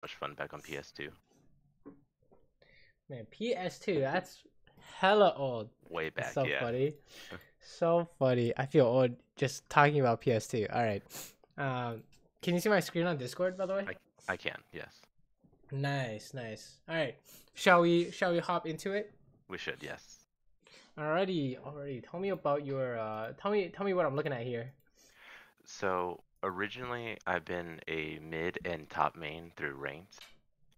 much fun back on PS2. Man, PS2, that's hella old. Way That's back, so yeah. funny. So funny. I feel old just talking about PS2. All right. Um, can you see my screen on Discord, by the way? I I can, yes. Nice, nice. All right. Shall we hop into it? We should, yes. Alrighty. Tell me about your tell me what I'm looking at here. So originally I've been a mid and top main through ranked,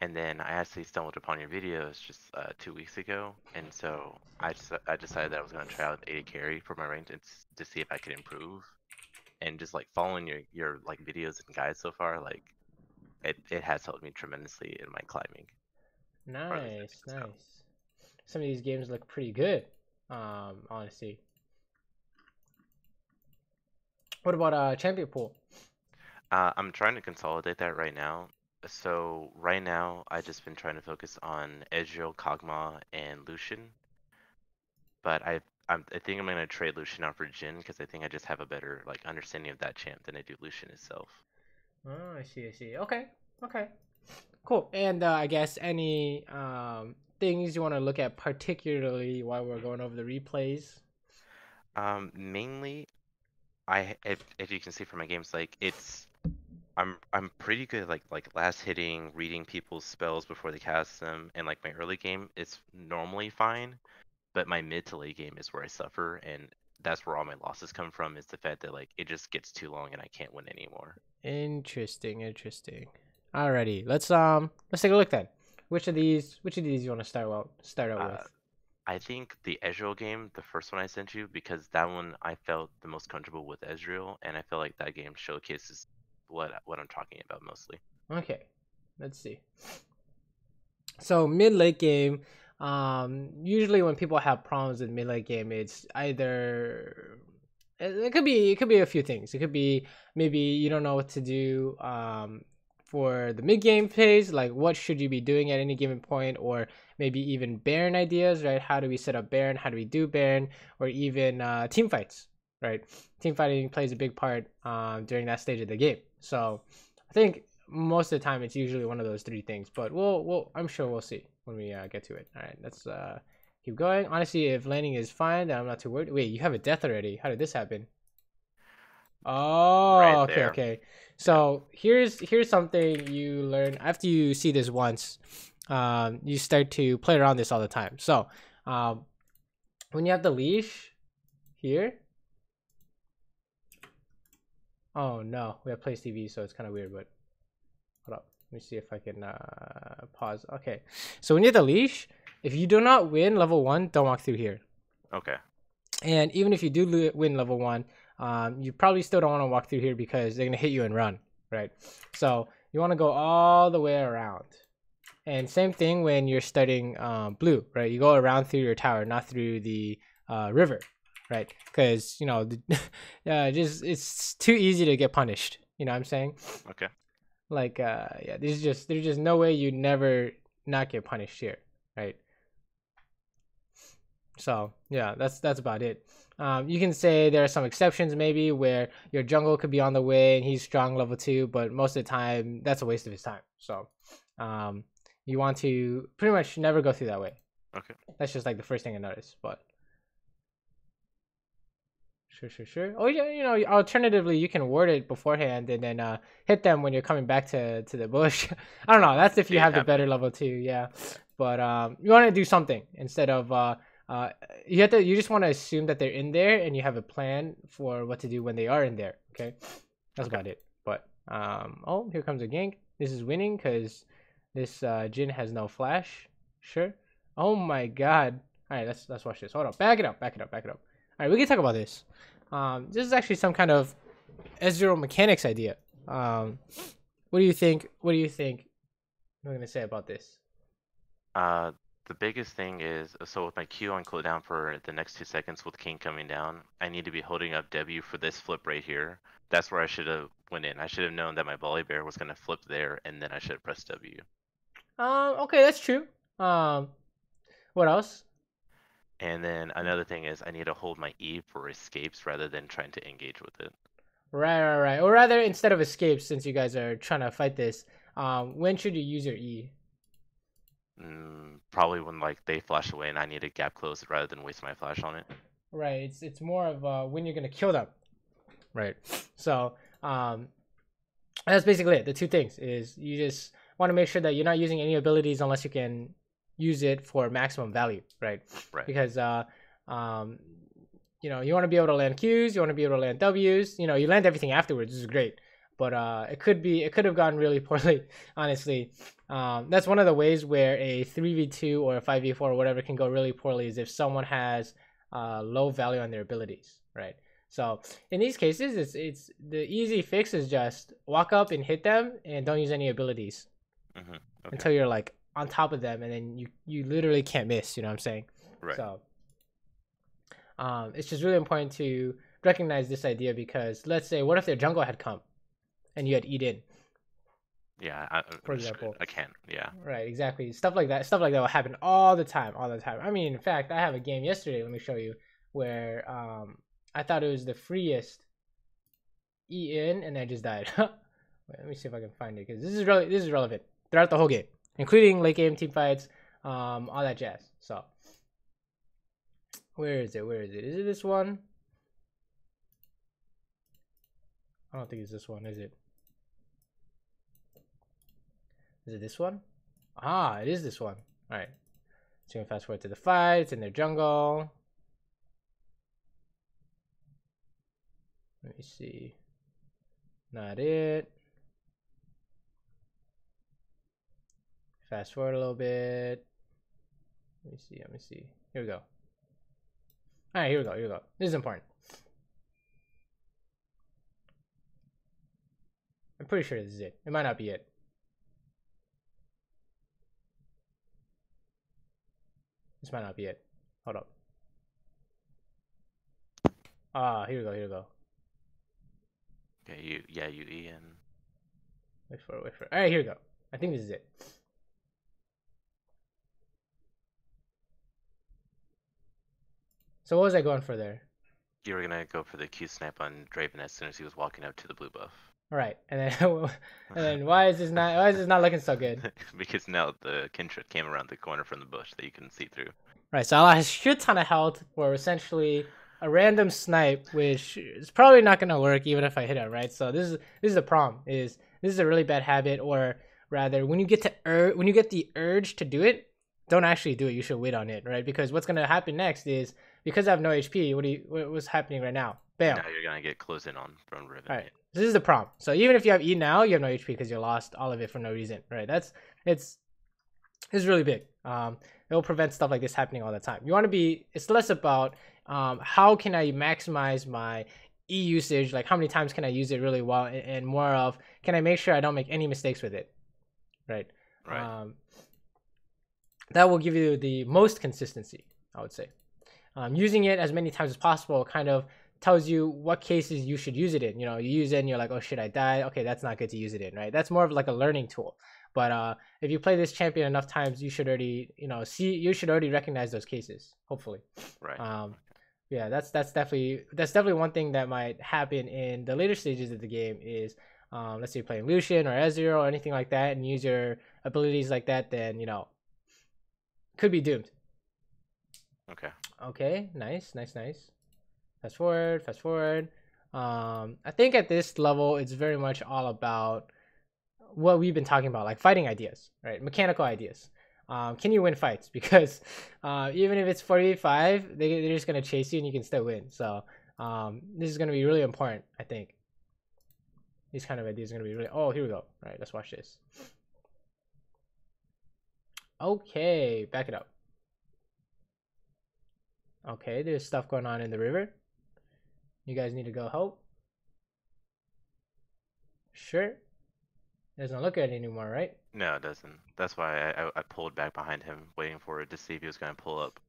and then I actually stumbled upon your videos just 2 weeks ago, and so I decided that I was gonna try out AD carry for my ranked to see if I could improve. And just like following your like videos and guides so far, like it has helped me tremendously in my climbing as far as Nice, achievements go. nice. Some of these games look pretty good. Honestly. What about champion pool? I'm trying to consolidate that right now. So right now, I just been trying to focus on Ezreal, Kog'Maw, and Lucian. But I think I'm gonna trade Lucian out for Jhin because I think I just have a better like understanding of that champ than I do Lucian itself. Oh, I see. Okay, okay, cool. And I guess any things you want to look at particularly while we're going over the replays? Mainly, if you can see from my games, like I'm pretty good at like last hitting, reading people's spells before they cast them, and like my early game is normally fine. But my mid to late game is where I suffer, and that's where all my losses come from. Is the fact that like it just gets too long and I can't win anymore. Interesting. Alrighty, let's take a look then. Which of these you want to start out Uh, with? I think the Ezreal game, the first one I sent you, because that one I felt the most comfortable with Ezreal, and I feel like that game showcases what I'm talking about mostly. Okay, let's see. So mid late game, usually when people have problems with mid late game, it's either it could be a few things. It could be maybe you don't know what to do for the mid game phase, like what should you be doing at any given point, or maybe even Baron ideas, right? How do we set up Baron? How do we do Baron? Or even team fights, right? Team fighting plays a big part during that stage of the game. So I think most of the time it's usually one of those three things, but I'm sure we'll see when we get to it. All right, let's keep going. Honestly, if landing is fine, then I'm not too worried. Wait, you have a death already. How did this happen? Right Oh, okay, there. okay. Yeah. So here's something you learn after you see this once. You start to play around this all the time. So, um, when you have the leash here. Oh no, we have Place TV, so it's kind of weird. But hold up, let me see if I can pause. Okay, so when you have the leash, if you do not win level one, don't walk through here. Okay. And even if you do win level one, you probably still don't want to walk through here because they're gonna hit you and run, right? So you want to go all the way around. And same thing when you're studying blue, right? You go around through your tower, not through the river, right? Because just it's too easy to get punished. You know what I'm saying? Okay. Like, yeah, there's just no way you never not get punished here, right? So yeah, that's about it. You can say there are some exceptions maybe where your jungle could be on the way and he's strong level two, but most of the time that's a waste of his time. So um, you want to pretty much never go through that way. Okay. That's just like the first thing I noticed. But sure. Oh yeah, alternatively you can ward it beforehand and then hit them when you're coming back to the bush. I don't know. I That's can if see you it have the better happening. level two, yeah. But you want to do something instead of uh you just want to assume that they're in there and you have a plan for what to do when they are in there. Okay, that's Okay. about it. But oh, here comes a gank. This is winning because this Jin has no flash. Sure. Oh my god. All right, let's watch this. Hold on. Back it up. All right, we can talk about this. This is actually some kind of S0 mechanics idea. What do you think? What do you think I'm gonna say about this? Uh, the biggest thing is so with my Q on cooldown for the next 2 seconds with King coming down, I need to be holding up W for this flip right here. That's where I should have went in. I should have known that my volley bear was gonna flip there, and then I should have pressed W. Okay, that's true. Um, what else? And then another thing is I need to hold my E for escapes rather than trying to engage with it. Right. Or rather, instead of escape, since you guys are trying to fight this, when should you use your E? Probably when like they flash away and I need to gap close rather than waste my flash on it. Right. It's more of when you're gonna kill them. Right. So that's basically it. The two things is you just want to make sure that you're not using any abilities unless you can use it for maximum value, right? Right. Because you know, you want to be able to land Qs, you want to be able to land Ws. You know, you land everything afterwards. This is great, but it could have gone really poorly, honestly. That's one of the ways where a 3v2 or a 5v4 or whatever can go really poorly is if someone has low value on their abilities, right? So in these cases, it's the easy fix is just walk up and hit them and don't use any abilities until you're like on top of them, and then you literally can't miss. You know what I'm saying? Right. So it's just really important to recognize this idea because let's say what if their jungle had come and you had eat in. Yeah, for example, I can't. Yeah. Right, exactly. Stuff like that will happen all the time, all the time. I mean, in fact, I have a game yesterday. Let me show you where I thought it was the freest E in, and I just died. Wait, let me see if I can find it because this is relevant throughout the whole game, including late game team fights, all that jazz. So, where is it? Where is it? Is it this one? I don't think it's this one. Is it? Is it this one? Ah, it is this one. All right. So we fast forward to the fights in their jungle. Let me see. Not it. Fast forward a little bit. Let me see. Let me see. Here we go. All right, here we go. Here we go. This is important. I'm pretty sure this is it. It might not be it. This might not be it. Hold up. Ah, here we go. Here we go. Okay, you E and Wait for it. Wait for it. All right, here we go. I think this is it. So what was I going for there? you were gonna go for the Q snipe on Draven as soon as he was walking up to the blue buff. All right, and then why is this not looking so good? Because now the Kindred came around the corner from the bush that you couldn't see through. Right, so I lost a shit ton of health for essentially a random snipe, which is probably not gonna work even if I hit it. Right, so this is the problem. This is a really bad habit, or rather, when you get the urge to do it, don't actually do it. You should wait on it, right? Because what's gonna happen next is because I have no HP. What's happening right now? Bam. Now you're gonna get close in on from Riven. All right. This is the problem. So even if you have E now, you have no HP because you lost all of it for no reason, right? It's really big. It will prevent stuff like this happening all the time. You want to be. It's less about how can I maximize my E usage, like how many times can I use it really well, and more of can I make sure I don't make any mistakes with it, right? Right. That will give you the most consistency, I would say. Using it as many times as possible kind of tells you what cases you should use it in. You know, you use it and you're like, oh shit, I died. Okay, that's not good to use it in, right? That's more of like a learning tool. But if you play this champion enough times, you should already, you should already recognize those cases, hopefully. Right. Yeah, that's definitely one thing that might happen in the later stages of the game is let's say you're playing Lucian or Ezreal or anything like that and use your abilities like that, then could be doomed. Okay, nice. Fast forward. I think at this level, it's very much all about what we've been talking about, like fighting ideas, right? Mechanical ideas. Can you win fights? Because even if it's 4v5, they're just going to chase you and you can still win. So this is going to be really important, I think. These kind of ideas are going to be really... Oh, here we go. All right, let's watch this. Okay, back it up. Okay, there's stuff going on in the river. You guys need to go help. Sure. It doesn't look good anymore, right? No, it doesn't. That's why I pulled back behind him, waiting for it to see if he was going to pull up.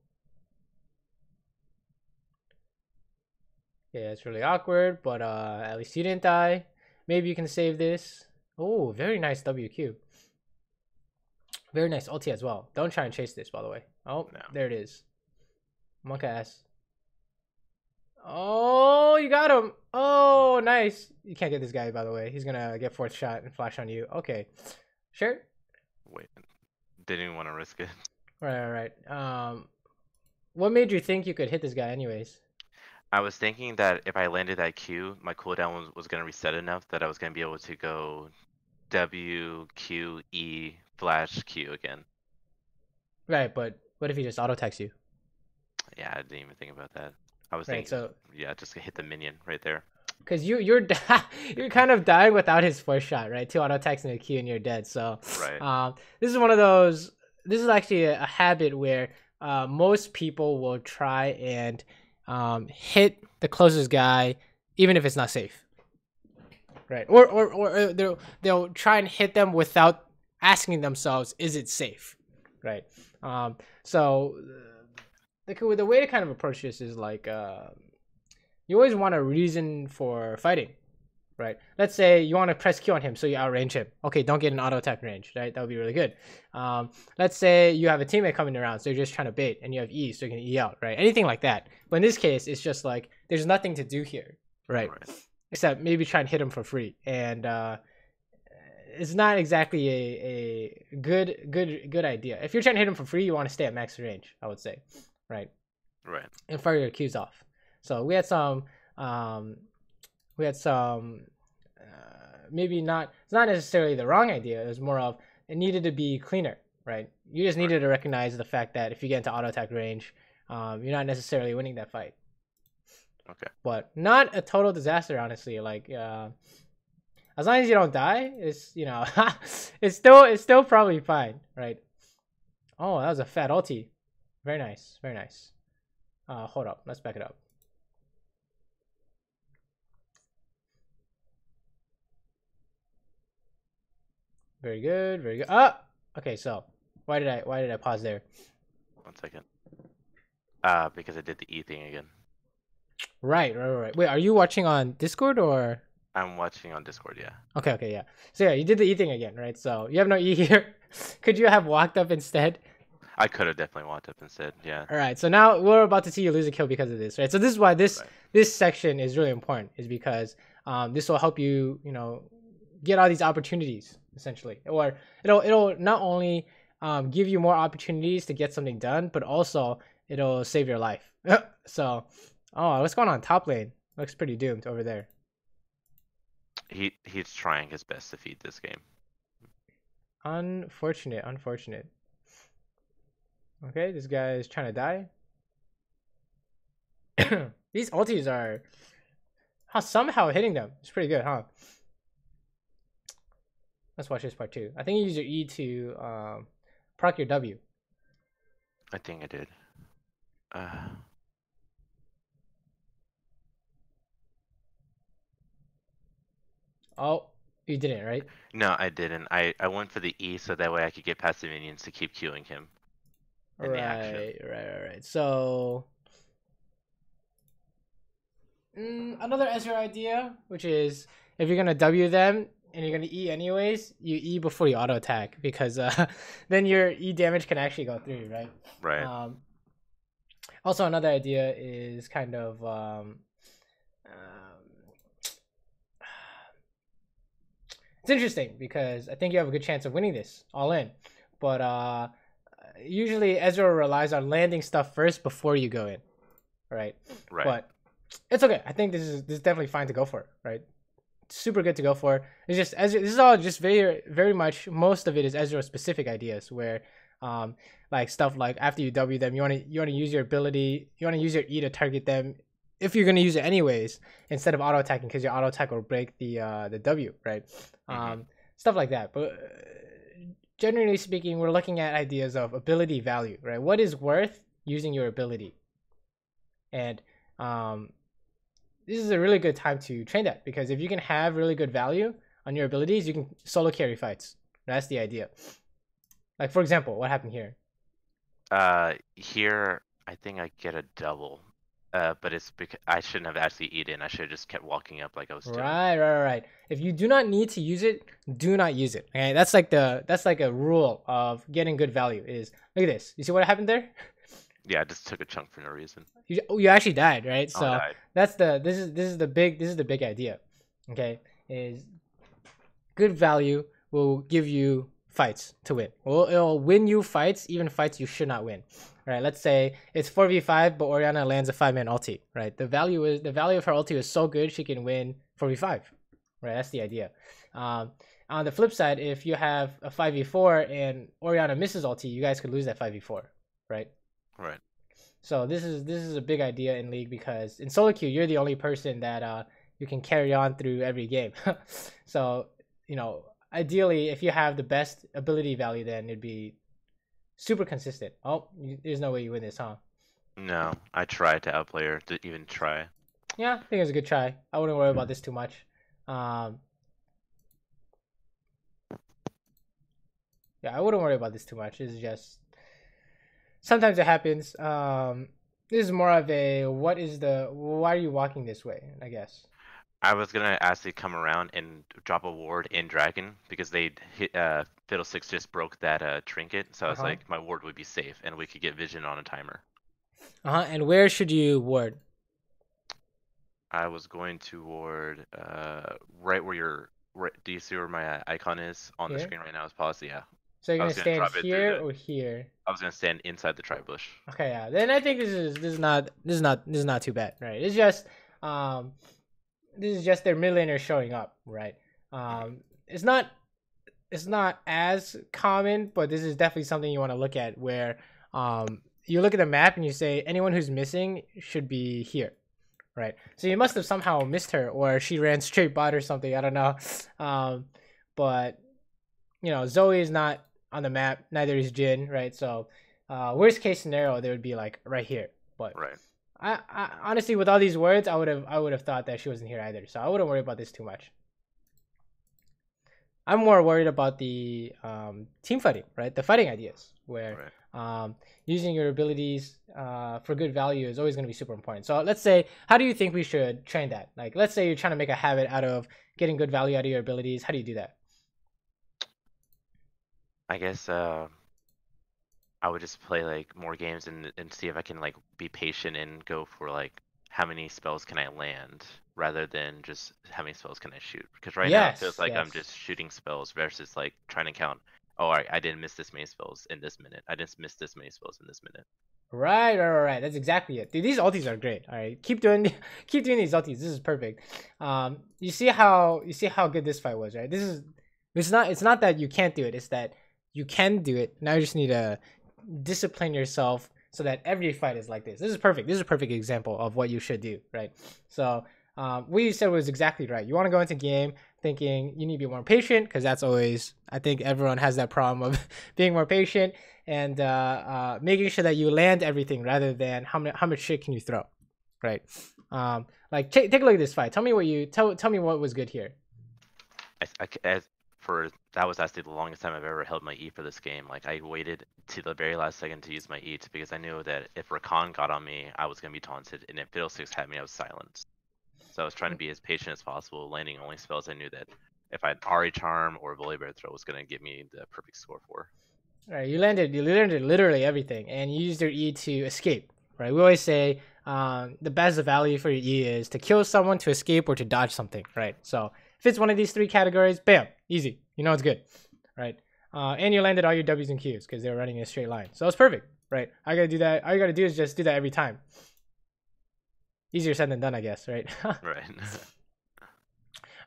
Yeah, it's really awkward, but at least you didn't die. Maybe you can save this. Oh, very nice WQ. Very nice ulti as well. Don't try and chase this, by the way. Oh, no. There it is. Monk ass. Oh, you got him. Oh, nice. You can't get this guy, by the way. He's gonna get fourth shot and flash on you. Okay. Sure. Wait, didn't even want to risk it. Right. What made you think you could hit this guy anyways? I was thinking that if I landed that Q, my cooldown was going to reset enough that I was going to be able to go W, Q, E, flash, Q again. Right, but what if he just auto attacks you? Yeah, I didn't even think about that. I was Right, thinking, so yeah, just hit the minion right there. because you're kind of dying without his first shot, right? Two auto attacks and a Q and you're dead. So, Right. this is one of those. This is actually a habit where most people will try and hit the closest guy, even if it's not safe, right? Or they'll try and hit them without asking themselves, is it safe, right? So the way to kind of approach this is like you always want a reason for fighting, right? Let's say you want to press Q on him so you outrange him. Okay, don't get an auto attack range, right? That would be really good. Let's say you have a teammate coming around, so you're just trying to bait, and you have E, so you can E out, right? Anything like that. But in this case, it's just like there's nothing to do here, right? Except maybe try and hit him for free, and it's not exactly a good idea. If you're trying to hit him for free, you want to stay at max range, I would say, right? Right. And fire your Qs off. So we had some maybe not, it's not necessarily the wrong idea. It was more of it needed to be cleaner, right? You just needed to recognize the fact that if you get into auto attack range, you're not necessarily winning that fight. Okay. But not a total disaster, honestly. Like as long as you don't die, it's it's still probably fine, right? Oh, that was a fat ulti. Very nice, very nice. Hold up, let's back it up. Very good, very good. Okay, so why did I pause there? 1 second. Because I did the E thing again. Right. Wait, are you watching on Discord or? I'm watching on Discord, yeah. Okay, yeah. So yeah, you did the E thing again, right? So you have no E here. Could you have walked up instead? I could have definitely walked up instead, yeah. All right, so now we're about to see you lose a kill because of this, right? So this is why this section is really important, is because this will help you, get all these opportunities essentially, or it'll not only give you more opportunities to get something done, but also it'll save your life. So, what's going on top lane? Looks pretty doomed over there. He's trying his best to feed this game. Unfortunate. Okay, this guy is trying to die. These ultis are somehow hitting them. It's pretty good, huh? Let's watch this part too. I think you use your E to proc your W. I think I did. Oh, you didn't, right? No, I didn't. I went for the E so that way I could get past the minions to keep queuing him. Right. So another Ezra idea, which is if you're gonna W them and you're gonna E anyways, you E before you auto attack, because then your E damage can actually go through, right? Right. Also, another idea is kind of it's interesting because I think you have a good chance of winning this all in, but usually Ezra relies on landing stuff first before you go in, right? But it's okay. I think this is definitely fine to go for, right? Super good to go for. It's just Ezra. This is all just very much. Most of it is Ezra specific ideas where, like stuff like after you W them, you want to use your ability. You want to use your E to target them, if you're gonna use it anyways, instead of auto attacking, because your auto attack will break the W, right? Stuff like that. But generally speaking, we're looking at ideas of ability value, right? What is worth using your ability, and this is a really good time to train that, because if you can have really good value on your abilities, you can solo carry fights. That's the idea. Like, for example, what happened here? Here I think I get a double, but it's because I shouldn't have actually eaten. I should have just kept walking up like I was doing. Right. If you do not need to use it, do not use it. Okay, that's like a rule of getting good value. Is look at this. You see what happened there? Yeah, I just took a chunk for no reason. You actually died, right? So died. That's this is the big idea. Okay, is good value will give you fights to win. Well, it'll win you fights, even fights you should not win. Right? Let's say it's 4v5, but Orianna lands a 5-man ulti. Right? The value of her ulti is so good she can win 4v5. Right? That's the idea. On the flip side, if you have a 5v4 and Orianna misses ulti, you guys could lose that 5v4. Right? Right. So this is a big idea in League, because in solo queue you're the only person that you can carry on through every game. So ideally, if you have the best ability value, then it'd be super consistent. Oh, there's no way you win this, huh? No, I tried to outplay her to even try. Yeah, I think it was a good try. I wouldn't worry about this too much. Yeah, I wouldn't worry about this too much. It's just sometimes it happens. This is more of a why are you walking this way, I guess. I was gonna ask you to come around and drop a ward in Dragon because they hit Fiddlesticks just broke that trinket, so I was like my ward would be safe and we could get vision on a timer. And where should you ward? I was going to ward right where your do you see where my icon is on the screen right now? Is policy, yeah. So you're gonna stand here or here? I was gonna stand inside the tri-bush. Okay, yeah. Then I think this is not too bad, right? It's just this is just their mid laner showing up, right? It's not as common, but this is definitely something you want to look at, where you look at the map and you say anyone who's missing should be here, right? So you must have somehow missed her, or she ran straight bot or something. I don't know. But Zoe is not on the map, neither is Jin, right? So worst case scenario, they would be like right here. But right. I honestly, with all these words, I would have thought that she wasn't here either. So I wouldn't worry about this too much. I'm more worried about the team fighting, right? The fighting ideas, where using your abilities for good value is always going to be super important. So let's say, how do you think we should train that? Like, let's say you're trying to make a habit out of getting good value out of your abilities. How do you do that? I guess I would just play like more games and see if I can like be patient and go for like how many spells can I land rather than just how many spells can I shoot. Because right now it feels like I'm just shooting spells versus like trying to count. Oh, I didn't miss this many spells in this minute. I didn't miss this many spells in this minute. Right. That's exactly it. Dude, these ultis are great. All right, keep doing these ultis. This is perfect. You see how good this fight was, right? It's not that you can't do it. It's that you can do it. Now you just need to discipline yourself so that every fight is like this. This is perfect. This is a perfect example of what you should do, right? So what you said was exactly right. You want to go into game thinking you need to be more patient, because that's always, I think everyone has that problem of being more patient, and making sure that you land everything rather than how much shit can you throw, right? Like take a look at this fight. Tell me what was good here. That was actually the longest time I've ever held my E for this game. Like, I waited to the very last second to use my E because I knew that if Rakan got on me, I was going to be taunted, and if Fiddlesticks had me, I was silenced. So I was trying to be as patient as possible, landing only spells I knew that if I had Ari Charm or Volibear Throw was going to give me the perfect score for. All right, you landed literally everything, and you used your E to escape, right? We always say the best value for your E is to kill someone, to escape, or to dodge something, right? So if it's one of these three categories, bam, easy. You know it's good, right? And you landed all your W's and Q's because they were running in a straight line. So it's perfect, right? I gotta do that. All you gotta do is just do that every time. Easier said than done, I guess, right? Right.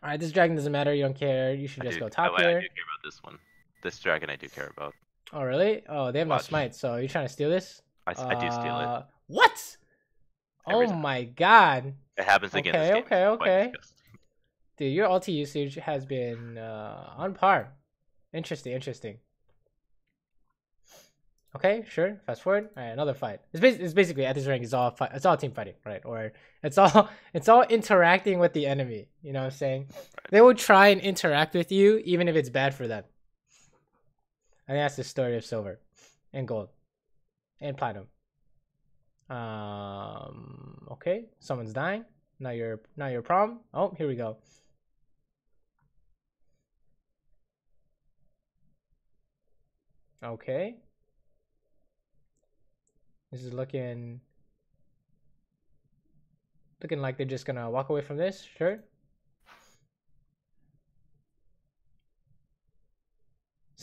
All right, this dragon doesn't matter. You don't care. You should just go top here. I do care about this one. This dragon I do care about. Oh, really? Oh, they have no smite, so you're trying to steal this? I do steal it. What? Oh my god. It happens again this game. Okay. Dude, your ulti usage has been on par. Interesting. Okay, sure. Fast forward. All right, another fight. It's basically at this rank, it's all team fighting, right? Or it's all interacting with the enemy. You know what I'm saying? They will try and interact with you even if it's bad for them. I think that's the story of silver and gold and platinum. Okay, someone's dying. Not your problem. Oh, here we go. Okay. This is looking like they're just gonna walk away from this. Sure.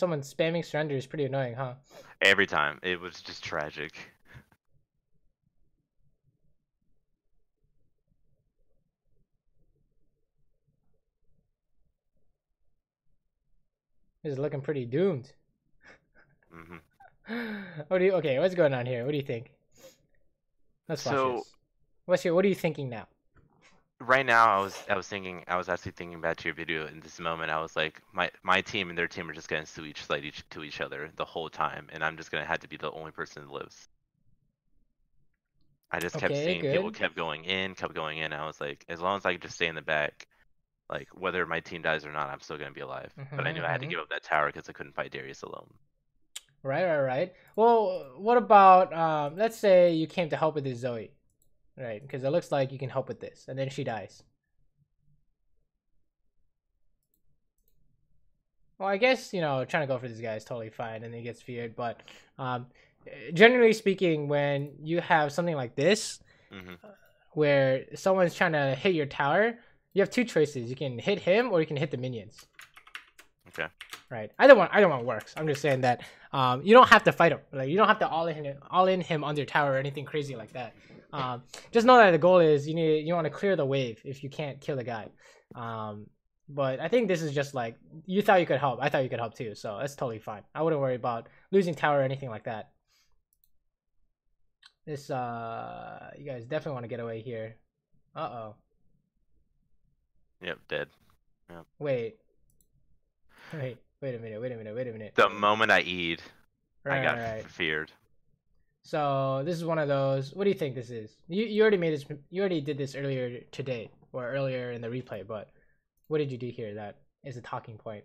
someone spamming surrender is pretty annoying, huh? Every time. It was just tragic. This is looking pretty doomed. Hmm. Okay, what's going on here? What do you think? Let's watch So this. What are you thinking now? right now, I was actually thinking back to your video in this moment. I was like, my team and their team are just gonna slide to each other the whole time, and I'm just gonna have to be the only person that lives. I just kept Okay, seeing people good. kept going in, kept going in. I was like, as long as I could just stay in the back, like whether my team dies or not, I'm still gonna be alive. But I knew I had to give up that tower because I couldn't fight Darius alone. Right. Well, what about let's say you came to help with this Zoe, right? Because it looks like you can help with this, and then she dies. Well, I guess trying to go for this guy is totally fine, and then he gets feared. But um, generally speaking, when you have something like this, Hmm. where someone's trying to hit your tower, you have two choices: you can hit him, or you can hit the minions. Okay. Right. Either one works. I'm just saying that you don't have to fight him. Like you don't have to all in him under tower or anything crazy like that. Just know that the goal is you want to clear the wave if you can't kill the guy. But I think this is just like you thought you could help. I thought you could help too, so that's totally fine. I wouldn't worry about losing tower or anything like that. This you guys definitely want to get away here. Uh-oh. Yep, dead. Yep. Wait. Wait a minute. The moment I E'd, I got Right. feared. So this is one of those. What do you think this is? You already made this. You already did this earlier today or earlier in the replay. But what did you do here? That is a talking point.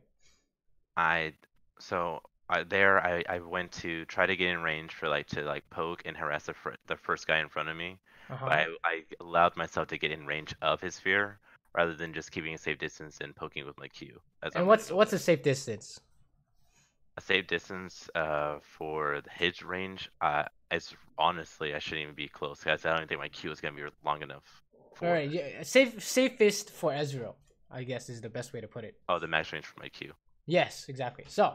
I I went to try to get in range for to poke and harass the first guy in front of me, Uh but huh. I allowed myself to get in range of his sphere rather than just keeping a safe distance and poking with my Q as And I'm running what's over. a safe distance? A safe distance for his range, it's honestly I shouldn't even be close guys. I don't even think my Q is gonna be long enough All for right. it. Yeah, safest for Ezreal, I guess is the best way to put it. Oh, the max range for my Q. Yes, exactly. So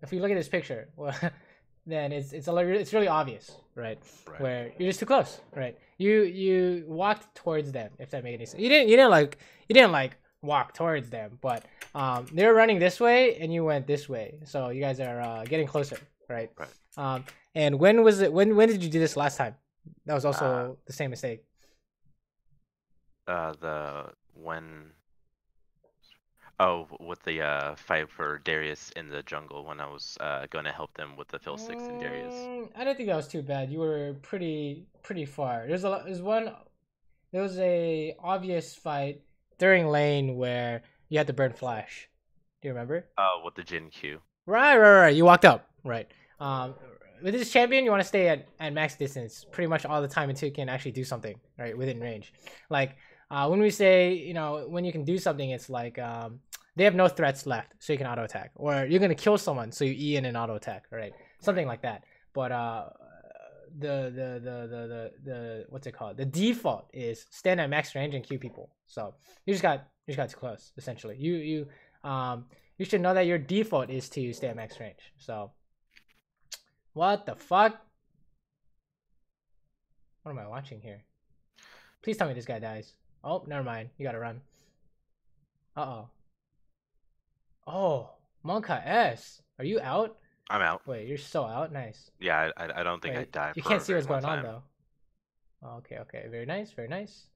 if we look at this picture, well, then it's really obvious, right? Right. Where you're just too close, right? You walked towards them, if that makes any sense. You didn't like walk towards them, but they were running this way and you went this way, so you guys are getting closer, right? Right. And when was it? When did you do this last time? That was Uh, also the same mistake. the when Oh, with the fight for Darius in the jungle when I was going to help them with the fill six and Darius. I don't think that was too bad. You were pretty far. There was a obvious fight during lane where you had to burn flash. Do you remember? Oh, with the Jin Q. Right. You walked up. Right. With this champion, you want to stay at max distance pretty much all the time until you can actually do something right within range. Like when we say when you can do something, it's like they have no threats left, so you can auto attack, or you're gonna kill someone, so you E in and auto attack, right? Something Right. like that. But the what's it called? The default is stand at max range and Q people. So you just got too close. Essentially, you should know that your default is to stay at max range. So what the fuck? What am I watching here? Please tell me this guy dies. Oh, never mind. You gotta run. Uh-oh. Oh, Monka S. Are you out? I'm out. Wait, you're so out? Nice. Yeah, I don't think I'd Wait, die you for can't a see very what's long going on time. though. Oh, okay. Very nice. Very nice.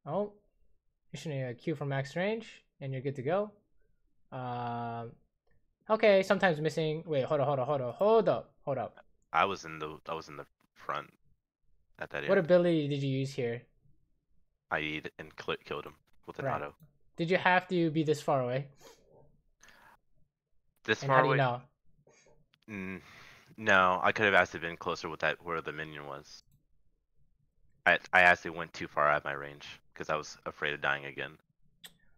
Oh, you should need a Q from max range, and you're good to go. Um, okay, sometimes missing. Wait, hold up. I was in the front at that What end. ability did you use here? I E'd and killed him with an Right. auto. Did you have to be this far away? This And how far do you away? know? No, I could have actually been closer with that where the minion was. I actually went too far out of my range because I was afraid of dying again.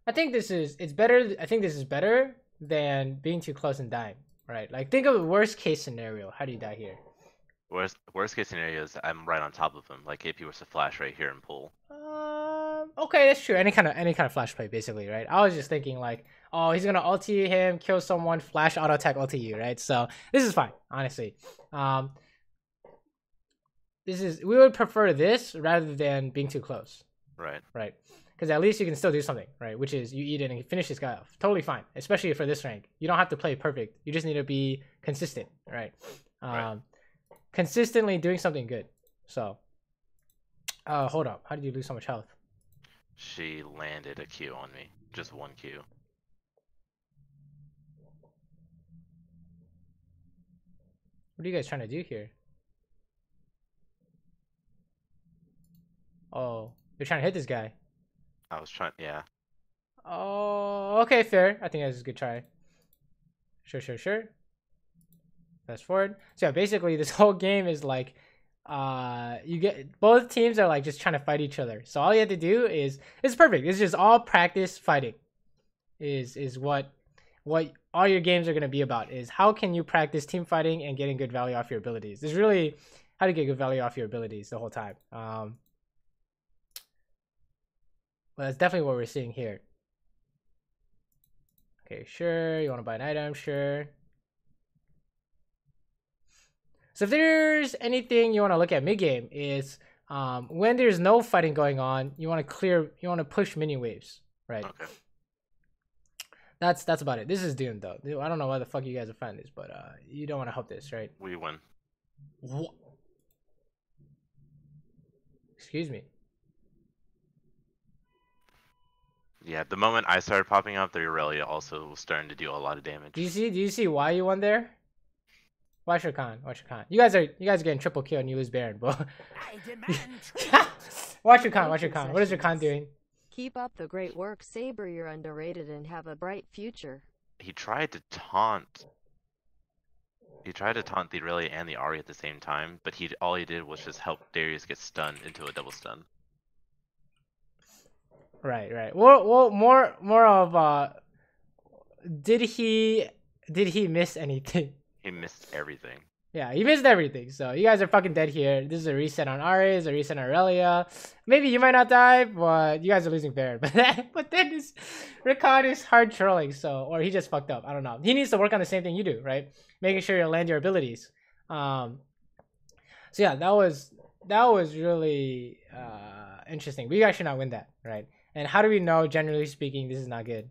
I think it's better. I think this is better than being too close and dying. Right? Like think of the worst case scenario. How do you die here? Worst case scenario is I'm right on top of him. Like if he was to flash right here and pull. Okay, that's true. Any kind of flash play, basically, right? I was just thinking like, oh, he's gonna ulti him, kill someone, flash auto attack ulti you, right? So this is fine, honestly. Um, we would prefer this rather than being too close, Right. right? Because at least you can still do something, right? Which is you eat it and finish this guy off. Totally fine, especially for this rank. You don't have to play perfect. You just need to be consistent, right? Right. Consistently doing something good. So, hold up. How did you lose so much health? She landed a Q on me. Just one Q. What are you guys trying to do here? Oh, you're trying to hit this guy. I was trying, yeah. Oh, okay, fair. I think that's a good try. Sure. Fast forward. So yeah, basically this whole game is like, you get both teams are like just trying to fight each other. So all you have to do is it's perfect. It's just all practice fighting. Is what all your games are gonna be about. Is how can you practice team fighting and getting good value off your abilities. It's really how to get good value off your abilities the whole time. Well, that's definitely what we're seeing here. Okay, sure. You want to buy an item? Sure. So if there's anything you want to look at mid game is when there's no fighting going on, you want to push minion waves, right? Okay. That's about it. This is doomed though. I don't know why the fuck you guys are finding this, but you don't want to help this, right? We win. What? Excuse me. Yeah, the moment I started popping up, the Aurelia also was starting to do a lot of damage. Do you see why you won there? Watch your con. You guys are getting triple kill and you lose Baron, bro. Watch your con. What is your con doing? Keep up the great work, Saber. You're underrated and have a bright future. He tried to taunt. He tried to taunt the Aurelia and the Ahri at the same time, but all he did was just help Darius get stunned into a double stun. Right. Well, more of did he miss anything? He missed everything. Yeah, he missed everything. So you guys are fucking dead here. This is a reset on Ahri, a reset on Aurelia. Maybe you might not die, but you guys are losing Baron. But then this Ricard is hard trolling, so or he just fucked up. I don't know. He needs to work on the same thing you do, right? Making sure you land your abilities. So yeah, that was really interesting. We guys should not win that, right? And how do we know, generally speaking, this is not good?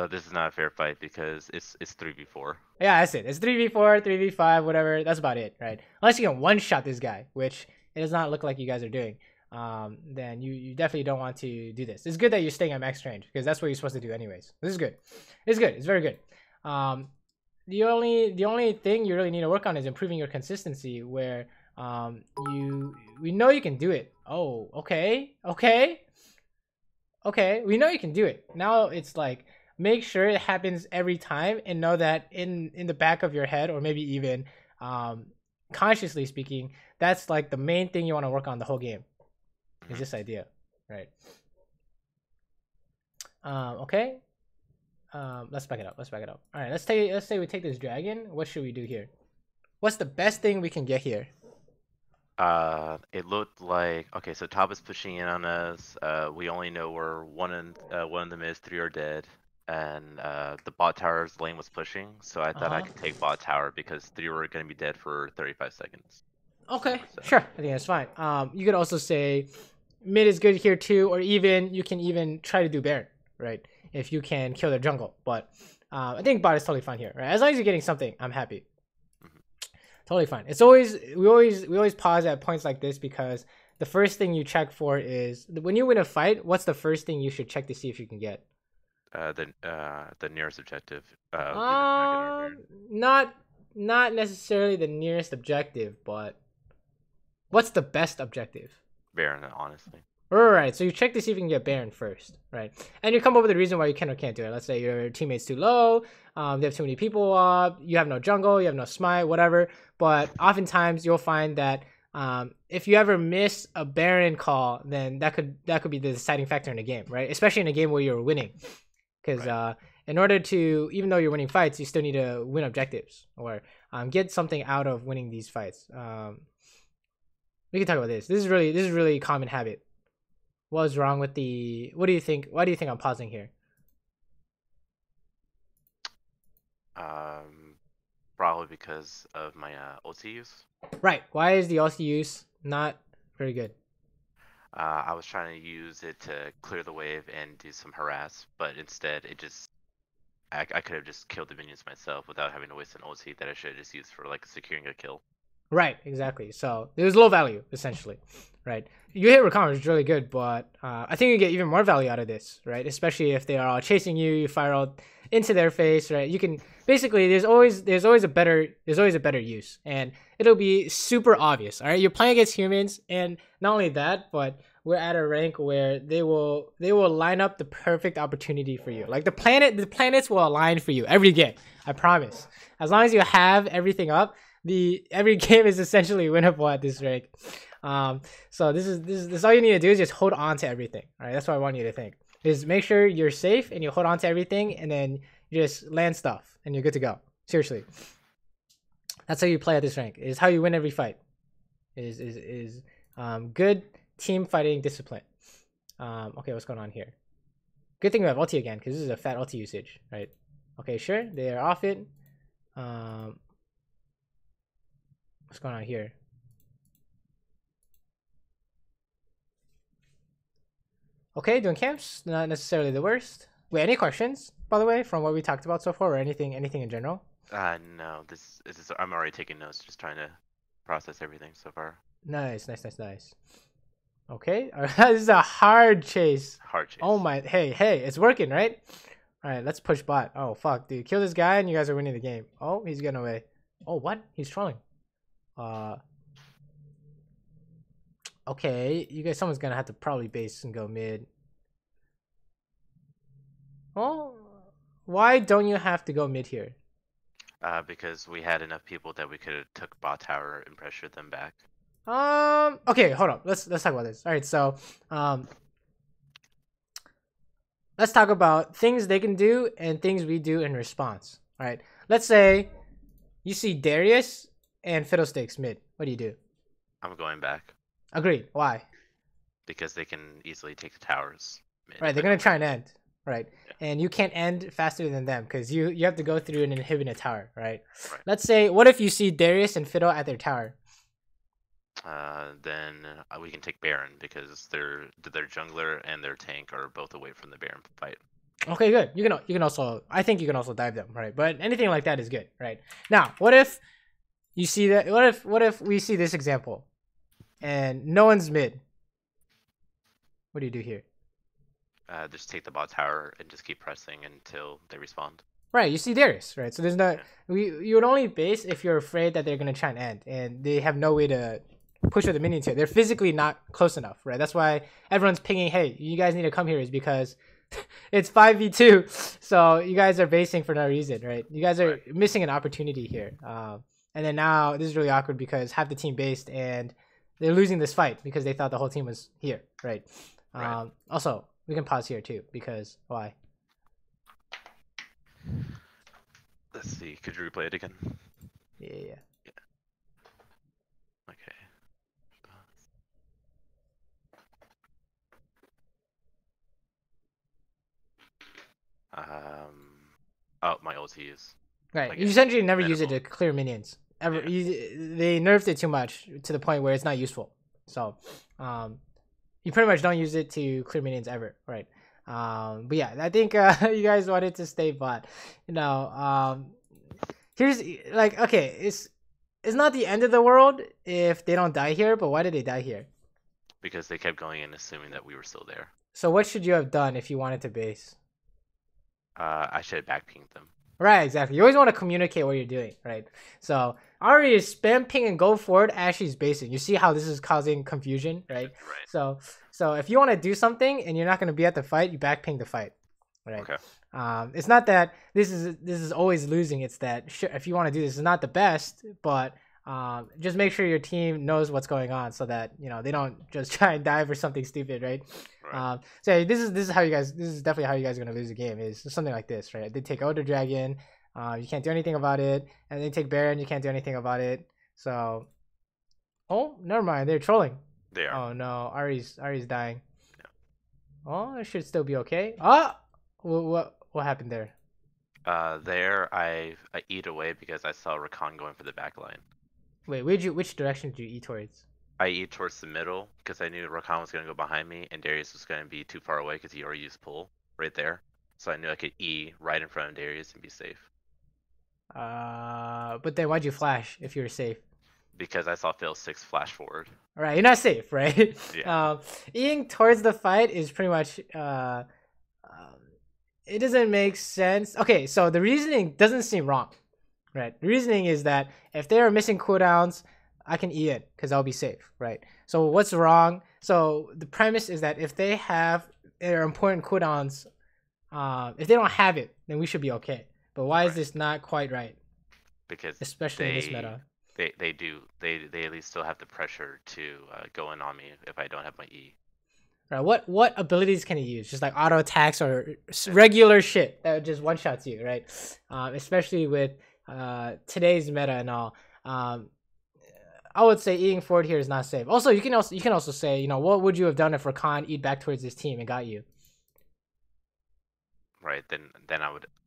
This is not a fair fight because it's 3v4. Yeah, that's it. It's 3v4, 3v5, whatever. That's about it, right? Unless you can one-shot this guy, which it does not look like you guys are doing. Then you definitely don't want to do this. It's good that you're staying at max range because that's what you're supposed to do anyways. This is good. It's very good. The only thing you really need to work on is improving your consistency where we know you can do it. Oh, okay. We know you can do it. Now it's like make sure it happens every time and know that in the back of your head or maybe even consciously speaking, that's like the main thing you want to work on the whole game. Is this idea, right? Okay. Let's back it up. All right, let's say we take this dragon. What should we do here? What's the best thing we can get here? It looked like okay. So top is pushing in on us. We only know where one of them is. 3 are dead, and the bot tower's lane was pushing. So I thought I could take bot tower because 3 were gonna be dead for 35 seconds. Okay, so. Sure. I think that's fine. You could also say mid is good here too, or even you can even try to do Baron, right? If you can kill their jungle, but I think bot is totally fine here, right? As long as you're getting something, I'm happy. Totally fine. It's always we always pause at points like this because the first thing you check for is when you win a fight. What's the first thing you should check to see if you can get? The nearest objective. Not necessarily the nearest objective, but what's the best objective? Baron, honestly. Alright, so you check to see if you can get Baron first, right? And you come up with a reason why you can or can't do it. Let's say your teammate's too low, they have too many people up, you have no jungle, you have no smite, whatever. But oftentimes you'll find that if you ever miss a Baron call, then that could be the deciding factor in a game, right? Especially in a game where you're winning. Because in order to, even though you're winning fights, you still need to win objectives or get something out of winning these fights. We can talk about this. This is really a common habit. What was wrong with the? What do you think? Why do you think I'm pausing here? Probably because of my ulti use. Right. Why is the ulti use not very good? I was trying to use it to clear the wave and do some harass, but instead it just I could have just killed the minions myself without having to waste an ulti that I should have just used for like securing a kill. Right, exactly. So it was low value essentially, right? You hit recover is really good, but I think you get even more value out of this, right? Especially if they are all chasing you, you fire out into their face, right? You can basically there's always a better use, and it'll be super obvious. All right, you're playing against humans, and not only that, but we're at a rank where they will line up the perfect opportunity for you. Like the planets will align for you every game. I promise. As long as you have everything up, every game is essentially winnable at this rank. So this is all you need to do is just hold on to everything. All right, that's what I want you to think. Is make sure you're safe and you hold on to everything, and then you just land stuff and you're good to go. Seriously, that's how you play at this rank. Is how you win every fight. Is good team fighting discipline. Okay, what's going on here? Good thing we have ulti again, because this is a fat ulti usage, right? Okay, sure, they are off it. What's going on here? Okay, doing camps, not necessarily the worst. Wait, any questions, by the way, from what we talked about so far, or anything in general? No, this is I'm already taking notes, just trying to process everything so far. Nice. Okay, this is a hard chase. Hard chase. Oh my, hey, it's working, right? All right, let's push bot. Oh fuck, dude, kill this guy and you guys are winning the game. Oh, he's getting away. Oh, what? He's trolling. Okay, you guys, someone's gonna have to probably base and go mid. Oh, why don't you have to go mid here? Because we had enough people that we could have took bot tower and pressured them back. Okay, hold on. Let's talk about this. All right, so let's talk about things they can do and things we do in response. All right, let's say you see Darius and Fiddlesticks mid. What do you do? I'm going back. Agreed. Why? Because they can easily take the towers. Right, they're gonna try and end. Right, yeah. And you can't end faster than them because you have to go through and inhibit a tower. Right. Let's say, what if you see Darius and Fiddle at their tower? Then we can take Baron because their jungler and their tank are both away from the Baron fight. Okay, good. You can also, I think you can also dive them, right? But anything like that is good, right? Now, what if you see that? What if we see this example, and no one's mid? What do you do here? Just take the bot tower and just keep pressing until they respond. Right, you see Darius, right? So there's no you would only base if you're afraid that they're gonna try and end, and they have no way to push with the minions here. They're physically not close enough, right? That's why everyone's pinging, hey, you guys need to come here, is because it's 5v2, so you guys are basing for no reason, right? You guys are missing an opportunity here. And then now this is really awkward because half the team based and they're losing this fight because they thought the whole team was here, right? Also, we can pause here too because why? Let's see. Could you replay it again? Yeah. Okay. Oh, my ulti is. Right. Like, you essentially never use it minimal. to clear minions. Ever. Yeah. They nerfed it too much to the point where it's not useful. So, you pretty much don't use it to clear minions ever, right? But yeah, I think you guys wanted to stay bot. Here's like, okay, it's not the end of the world if they don't die here, but why did they die here? Because they kept going in assuming that we were still there. So what should you have done if you wanted to base? I should have backpinged them. Right, exactly. You always want to communicate what you're doing, right? So Ari is spam ping and go forward as she's basing. You see how this is causing confusion, right? Right. So if you want to do something and you're not going to be at the fight, you backping the fight, right? Okay. It's not that this is always losing. It's that if you want to do this, it's not the best, but just make sure your team knows what's going on so that they don't just try and dive or something stupid, right? So this is how you guys. This is definitely how you guys are gonna lose the game. Is something like this, right? They take Elder Dragon, you can't do anything about it, and they take Baron, you can't do anything about it. So, oh, never mind, they're trolling. They are. Oh no, Ari's dying. Oh, it should still be okay. Oh, what happened there? There I eat away because I saw Rakan going for the back line. Wait, which direction did you eat towards? I eat towards the middle because I knew Rakan was gonna go behind me and Darius was gonna be too far away because he already used pull right there. So I knew I could E right in front of Darius and be safe. But then why'd you flash if you were safe? Because I saw Phil 6 flash forward. All right, you're not safe, right? Yeah. Eating towards the fight is pretty much it doesn't make sense. Okay, so the reasoning doesn't seem wrong, right? The reasoning is that if they are missing cooldowns, I can E it because I'll be safe, right? So what's wrong? So the premise is that if they have their important cooldowns, if they don't have it, then we should be okay. But why is this not quite right? Because Especially in this meta. They at least still have the pressure to go in on me if I don't have my E. Right, what abilities can he use? Just like auto attacks or regular shit that just one shots you, right? Especially with today's meta and all. I would say eating forward here is not safe. Also, you can also say, you know, what would you have done if Rakan eat back towards his team and got you? Right, then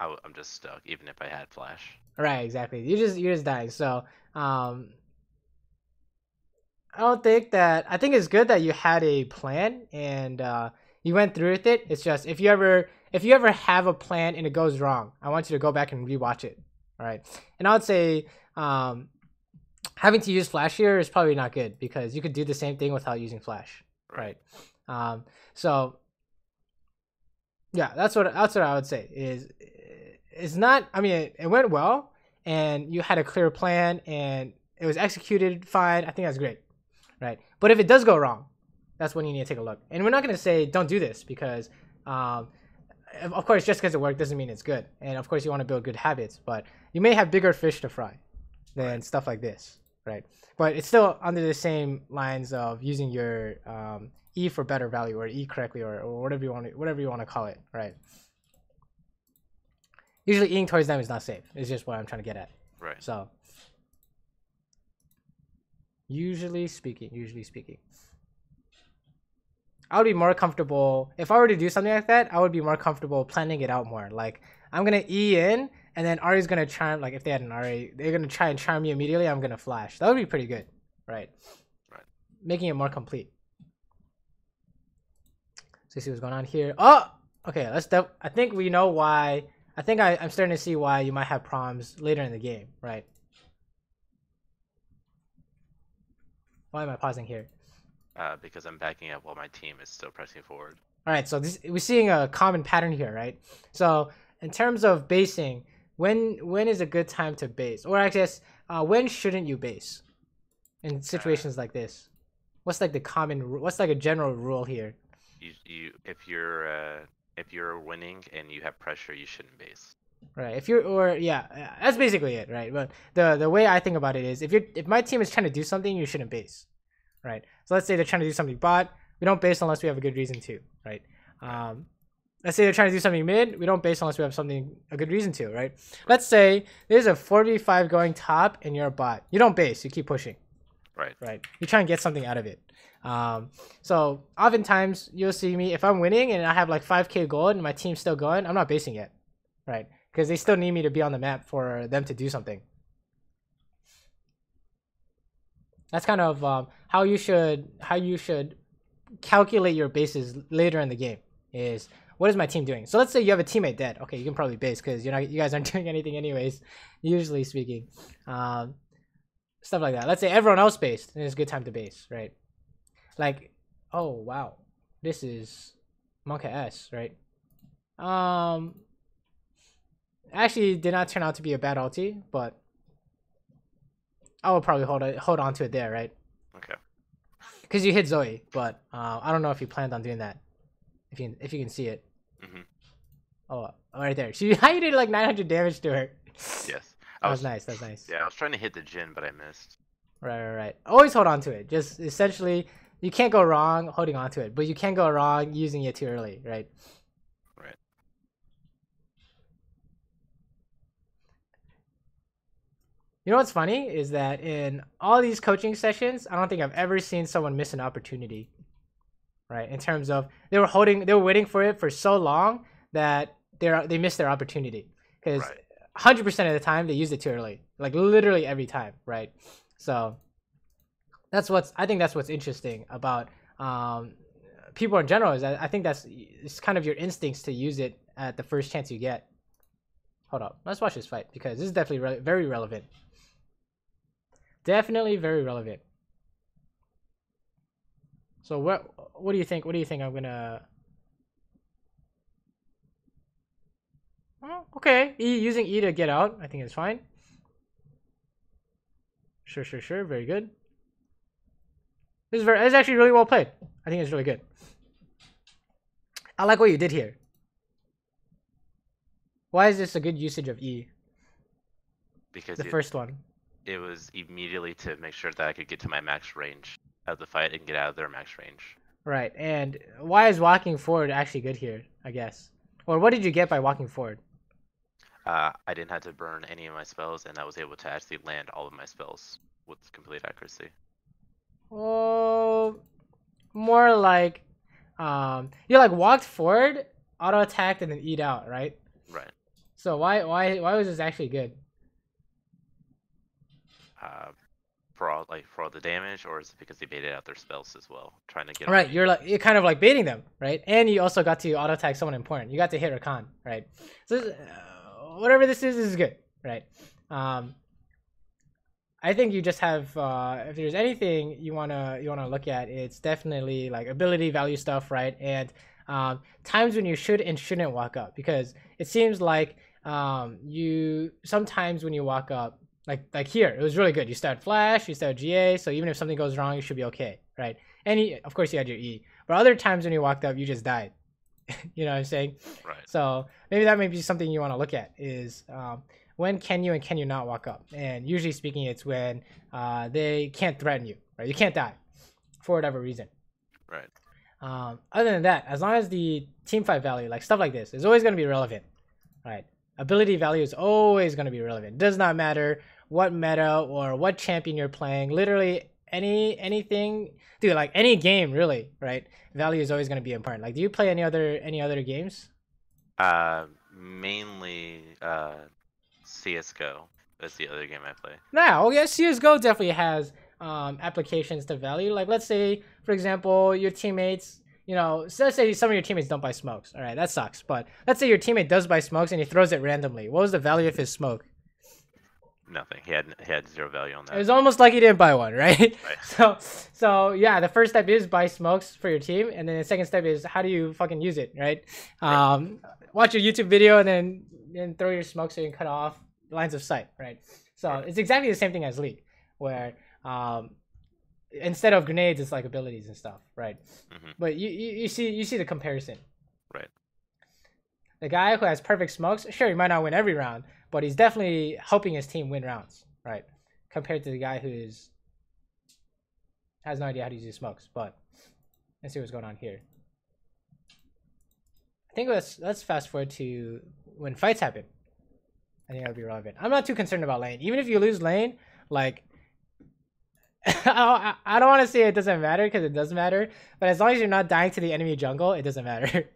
I'm just stuck even if I had flash. Right, exactly. You're just dying. So I think it's good that you had a plan and you went through with it. It's just if you ever have a plan and it goes wrong, I want you to go back and rewatch it. All right. And I would say having to use flash here is probably not good because you could do the same thing without using flash. Right. So yeah, that's what I would say is it's not, I mean, it went well and you had a clear plan and it was executed fine. I think that's great. Right. But if it does go wrong, that's when you need to take a look. And we're not going to say don't do this because, of course, just because it worked doesn't mean it's good. And of course, you want to build good habits, but you may have bigger fish to fry than stuff like this. Right. But it's still under the same lines of using your E for better value or E correctly or whatever you want to call it. Right. Usually eating towards them is not safe. It's just what I'm trying to get at. Right. So. Usually speaking, I would be more comfortable if I were to do something like that. I would be more comfortable planning it out more. Like I'm gonna E in, and then Ari's gonna charm. Like if they had an Ari, they're gonna try and charm me immediately. I'm gonna flash. That would be pretty good, right? Right. Making it more complete. So see what's going on here. Oh, okay. I think we know why. I think I'm starting to see why you might have problems later in the game, right? Why am I pausing here? Because I'm backing up while my team is still pressing forward. All right, so we're seeing a common pattern here, right? So in terms of basing, when is a good time to base? Or I guess when shouldn't you base in situations like this? What's like what's like a general rule here? If you're winning and you have pressure, you shouldn't base. Right. That's basically it, right? But the way I think about it is if my team is trying to do something, you shouldn't base. Right. So let's say they're trying to do something bot, we don't base unless we have a good reason to, right? Let's say they're trying to do something mid, we don't base unless we have a good reason to, right? Let's say there's a 4v5 going top and you're a bot. You don't base, you keep pushing. Right. Right. You try and get something out of it. So oftentimes you'll see me if I'm winning and I have like 5k gold and my team's still going, I'm not basing yet. Right. Because they still need me to be on the map for them to do something. That's kind of how you should calculate your bases later in the game. Is what is my team doing? So let's say you have a teammate dead. Okay, you can probably base because you guys aren't doing anything anyways. Usually speaking, stuff like that. Let's say everyone else based, and it's a good time to base, right? Like, oh wow, this is Monka S, right? Actually did not turn out to be a bad ulti, but I will probably hold on to it there, right? Okay. Because you hit Zoe, but I don't know if you planned on doing that. If you can see it. Mm-hmm. Oh, right there. How did like 900 damage to her? Yes. That was nice. That's nice. Yeah, I was trying to hit the Jhin, but I missed. Right. Always hold on to it. Just essentially, you can't go wrong holding on to it, but you can go wrong using it too early, right? Right. You know what's funny is that in all these coaching sessions, I don't think I've ever seen someone miss an opportunity. right? In terms of they were waiting for it for so long that they missed their opportunity because Right. 100% of the time they used it too early, like literally every time, right? So I think that's what's interesting about people in general is that I think it's kind of your instincts to use it at the first chance you get. Hold up, let's watch this fight because this is definitely very relevant. Definitely very relevant. So what do you think? What do you think I'm gonna? Oh, okay, using E to get out. I think it's fine. Sure. Very good. It's actually really well played. I think it's really good. I like what you did here. Why is this a good usage of E? Because The first one. it was immediately to make sure that I could get to my max range of the fight and get out of their max range. Right, and why is walking forward actually good here, I guess? Or what did you get by walking forward? I didn't have to burn any of my spells, and I was able to actually land all of my spells with complete accuracy. Oh, more like, you like walked forward, auto attacked, and then eat out, right? Right. So why was this actually good? For all the damage, or is it because they baited out their spells as well, trying to get Right, on me? you're kind of like baiting them, right? And you also got to auto attack someone important. You got to hit Rakan, right? So whatever this is good, right? I think you just have if there's anything you wanna look at, it's definitely like ability value stuff, right? And times when you should and shouldn't walk up, because it seems like you sometimes when you walk up, like here, it was really good. You start flash, you start GA, so even if something goes wrong, you should be okay, right? And of course you had your E, but other times when you walked up, you just died. You know what I'm saying? Right. So maybe that may be something you want to look at is when can you and can you not walk up? And usually speaking, it's when they can't threaten you, right? You can't die for whatever reason. Right. Other than that, as long as the team fight value, like stuff like this, is always going to be relevant, right? Ability value is always going to be relevant. It does not matter what meta or what champion you're playing. Literally anything, dude. Like any game, really, right? Value is always going to be important. Like, do you play any other games? Mainly CS:GO. That's the other game I play. Nah, oh yeah, CS:GO definitely has applications to value. Like, let's say, for example, your teammates, you know, so let's say some of your teammates don't buy smokes. All right, that sucks. But let's say your teammate does buy smokes and he throws it randomly. What was the value of his smoke? Nothing. He had zero value on that. It was almost like he didn't buy one, right? Right. So yeah, the first step is buy smokes for your team, and then the second step is how do you fucking use it, right? Watch your YouTube video and then throw your smokes so you can cut off lines of sight, right? So it's exactly the same thing as League, where instead of grenades, it's like abilities and stuff, right? Mm-hmm. But you see the comparison. Right. The guy who has perfect smokes, sure, he might not win every round, but he's definitely helping his team win rounds, right? Compared to the guy who has no idea how to use his smokes. But let's see what's going on here. I think let's fast forward to when fights happen. I think that would be relevant. I'm not too concerned about lane. Even if you lose lane, like I don't want to say it doesn't matter because it does matter. But as long as you're not dying to the enemy jungle, it doesn't matter.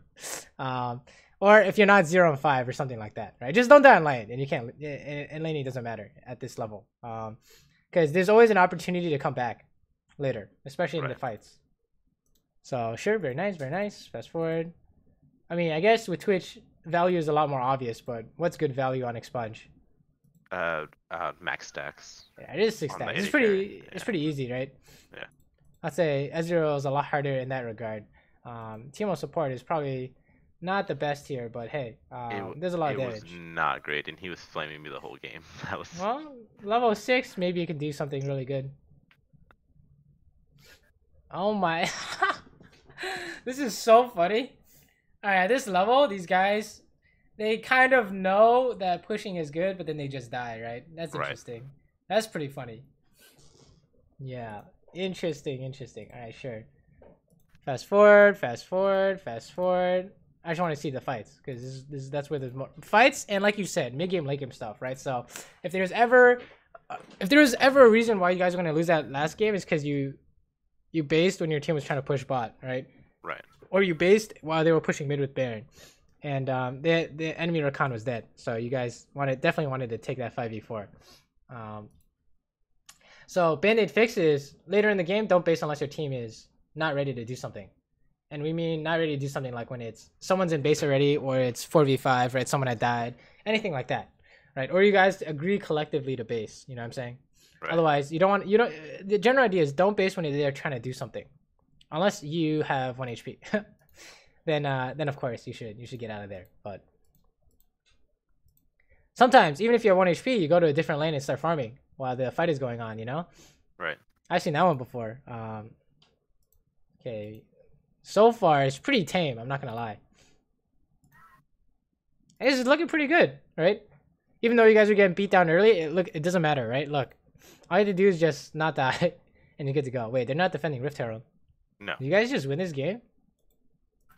Or if you're not 0 and 5 or something like that, right? Just don't die in lane, and you can't. And laning doesn't matter at this level, because there's always an opportunity to come back later, especially in the fights. So sure, very nice, very nice. Fast forward. I mean, I guess with Twitch, value is a lot more obvious, but what's good value on Expunge? Max stacks. Yeah, it is 6 stacks. It's pretty easy, right? Yeah. I'd say Ezreal is a lot harder in that regard. Teemo support is probably not the best here, but hey, there's a lot of damage. It was not great, and he was flaming me the whole game. That was... Well, level 6, maybe you could do something really good. Oh my. This is so funny. Alright, at this level, these guys, they kind of know that pushing is good, but then they just die, right? That's interesting. That's pretty funny. Yeah, interesting. Alright, sure. Fast forward. I just want to see the fights because that's where there's more fights and, like you said, mid game, late game stuff, right? So if there was ever a reason why you guys are going to lose that last game, is because you based when your team was trying to push bot, right? Right. Or you based while they were pushing mid with Baron, and the enemy Rakan was dead. So you guys definitely wanted to take that 5v4. So Band-Aid fixes later in the game, don't base unless your team is not ready to do something. And we mean not ready to do something like when it's someone's in base already, or it's 4v5, right? Someone had died, anything like that, right? Or you guys agree collectively to base. You know what I'm saying? Right. Otherwise, the general idea is don't base when they're trying to do something, unless you have 1 HP. then of course you should get out of there. But sometimes even if you have 1 HP, you go to a different lane and start farming while the fight is going on. You know? Right. I've seen that one before. Okay. So far, it's pretty tame. I'm not gonna lie. It's looking pretty good, right? Even though you guys are getting beat down early, it doesn't matter, right? Look, all you have to do is just not die, and you're good to go. Wait, they're not defending Rift Herald. No. You guys just win this game?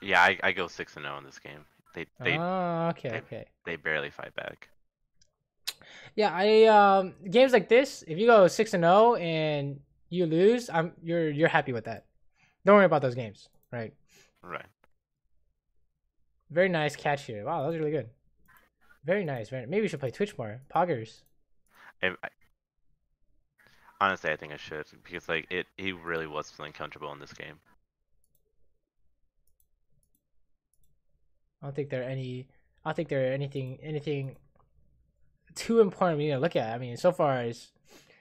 Yeah, I go 6-0 in this game. They okay. They barely fight back. Yeah, games like this, if you go 6-0 and you lose, you're happy with that. Don't worry about those games, right? Right. Very nice catch here. Wow, that was really good. Very nice. Maybe we should play Twitch more. Poggers. Honestly, I think I should, because like he really was feeling comfortable in this game. I don't think there are anything too important we need to look at. I mean, so far it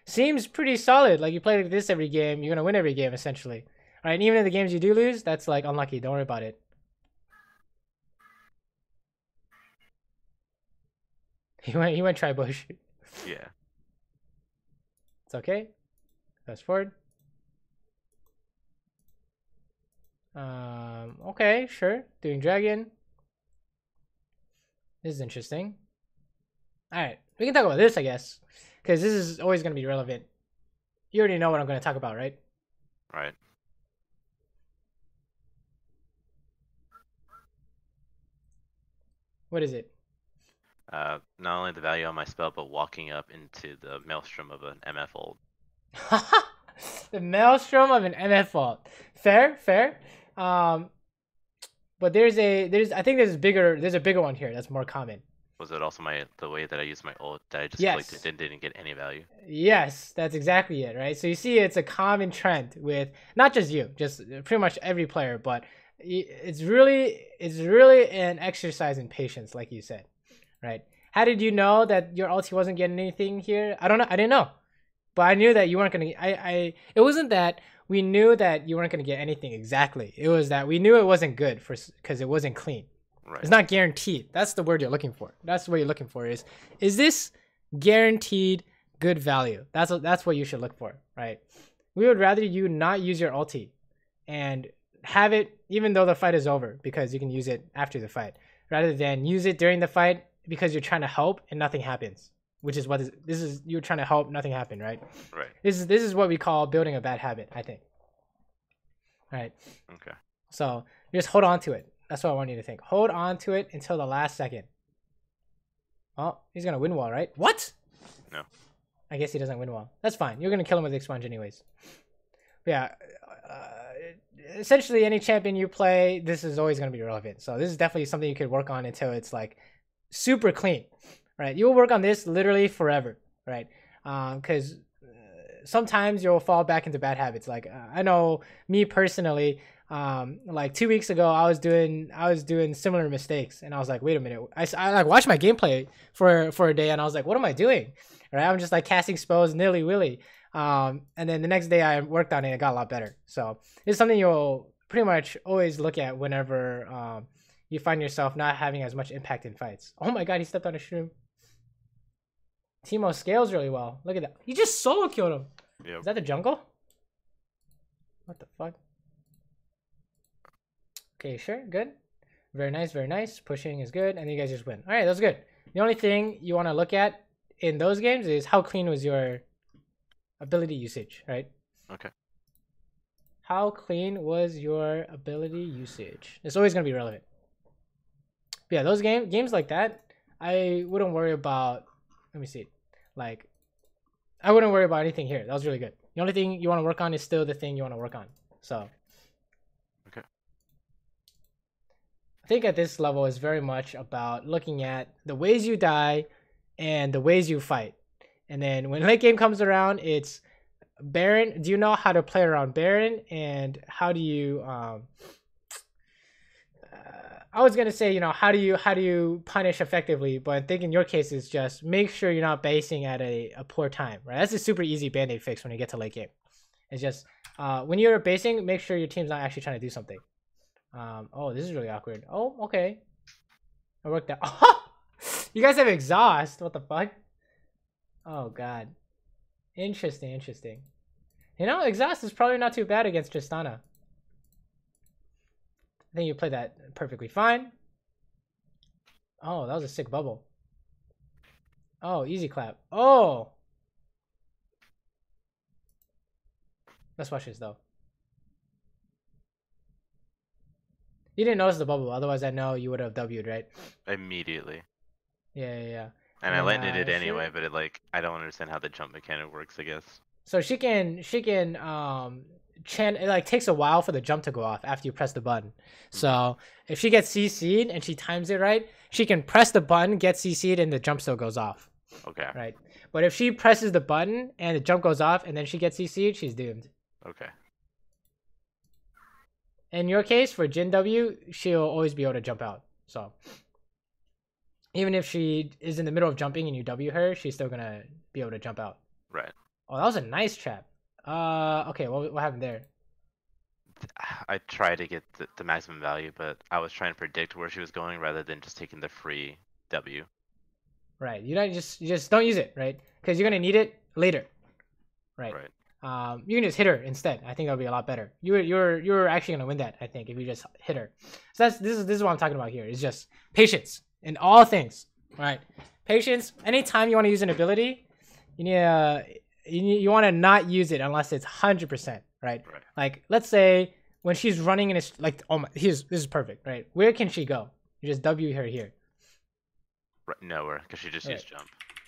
seems pretty solid. Like you play like this every game, you're gonna win every game essentially. All right, and even in the games you do lose, that's like unlucky. Don't worry about it. He went try bush. Yeah. It's okay. Fast forward. Okay, sure. Doing dragon. This is interesting. Alright, we can talk about this, I guess. Because this is always going to be relevant. You already know what I'm going to talk about, right? Right. What is it? Not only the value on my spell, but walking up into the maelstrom of an MF ult. The maelstrom of an MF ult. Fair. But there's a bigger one here that's more common. Was it also the way that I used my ult that I just clicked and didn't get any value? Yes, that's exactly it, right? So you see it's a common trend with not just you, just pretty much every player, but it's really an exercise in patience, like you said, right? How did you know that your ulti wasn't getting anything here? I don't know. I didn't know. But I knew that you weren't going to it wasn't that we knew that you weren't going to get anything exactly. It was that we knew it wasn't good because it wasn't clean. Right. It's not guaranteed. That's the word you're looking for. That's what you're looking for is this guaranteed good value? That's what you should look for, right? We would rather you not use your ulti and have it even though the fight is over, because you can use it after the fight, rather than use it during the fight because you're trying to help and nothing happens. Which is you're trying to help, nothing happened, right? Right. This is what we call building a bad habit, I think. All right. Okay. So just hold on to it. That's what I want you to think. Hold on to it until the last second. Oh, he's gonna win wall, right? What? No. I guess he doesn't win wall. That's fine. You're gonna kill him with expunge anyways. But yeah. Essentially, any champion you play, this is always gonna be relevant. So this is definitely something you could work on until it's like super clean. Right, you'll work on this literally forever, right? Because sometimes you'll fall back into bad habits. Like I know me personally, like 2 weeks ago, I was doing similar mistakes, and I was like, wait a minute, I like watched my gameplay for a day, and I was like, what am I doing? Right, I'm just like casting spells nilly willy, and then the next day I worked on it, and it got a lot better. So it's something you'll pretty much always look at whenever you find yourself not having as much impact in fights. Oh my god, he stepped on a shroom. Teemo scales really well. Look at that. He just solo killed him. Yep. Is that the jungle? What the fuck? Okay, sure. Good. Very nice, very nice. Pushing is good. And you guys just win. All right, that's good. The only thing you want to look at in those games is how clean was your ability usage, right? Okay. How clean was your ability usage? It's always going to be relevant. But yeah, those games like that, I wouldn't worry about. Let me see. Like, I wouldn't worry about anything here. That was really good. The only thing you want to work on is still the thing you want to work on. So, okay. I think at this level is very much about looking at the ways you die and the ways you fight. And then when late game comes around, it's Baron. Do you know how to play around Baron? And how do you I was gonna say, how do you punish effectively, but I think in your case is just make sure you're not basing at a poor time, right? That's a super easy band-aid fix when you get to late game. It's just when you're basing, make sure your team's not actually trying to do something. Oh, this is really awkward. Oh, okay. I worked out. You guys have exhaust. What the fuck? Oh god. Interesting. Exhaust is probably not too bad against Tristana. I think you played that perfectly fine. Oh, that was a sick bubble. Oh, easy clap. Oh. Let's watch this though. You didn't notice the bubble, otherwise I know you would have W'd, right? Immediately. Yeah. And I landed it anyway, but I don't understand how the jump mechanic works, I guess. So she can it like takes a while for the jump to go off after you press the button. So if she gets CC'd and she times it right, she can press the button, get CC'd, and the jump still goes off. Okay. Right. But if she presses the button and the jump goes off and then she gets CC'd, she's doomed. Okay. In your case, for Jin W, she'll always be able to jump out. So even if she is in the middle of jumping and you W her, she's still gonna be able to jump out. Right. Oh, that was a nice trap. Okay, what happened there? I tried to get the maximum value, but I was trying to predict where she was going rather than just taking the free W. Right. You don't just don't use it, right? Because you're gonna need it later. Right. You can just hit her instead. I think that'll be a lot better. You're actually gonna win that, I think, if you just hit her. So this is what I'm talking about here. It's just patience in all things. Right. Patience. Anytime you want to use an ability, you need you want to not use it unless it's 100%, right? Like let's say when she's running in like, oh my, this is perfect, right? Where can she go? You just W her here. Right, nowhere, because she just used jump.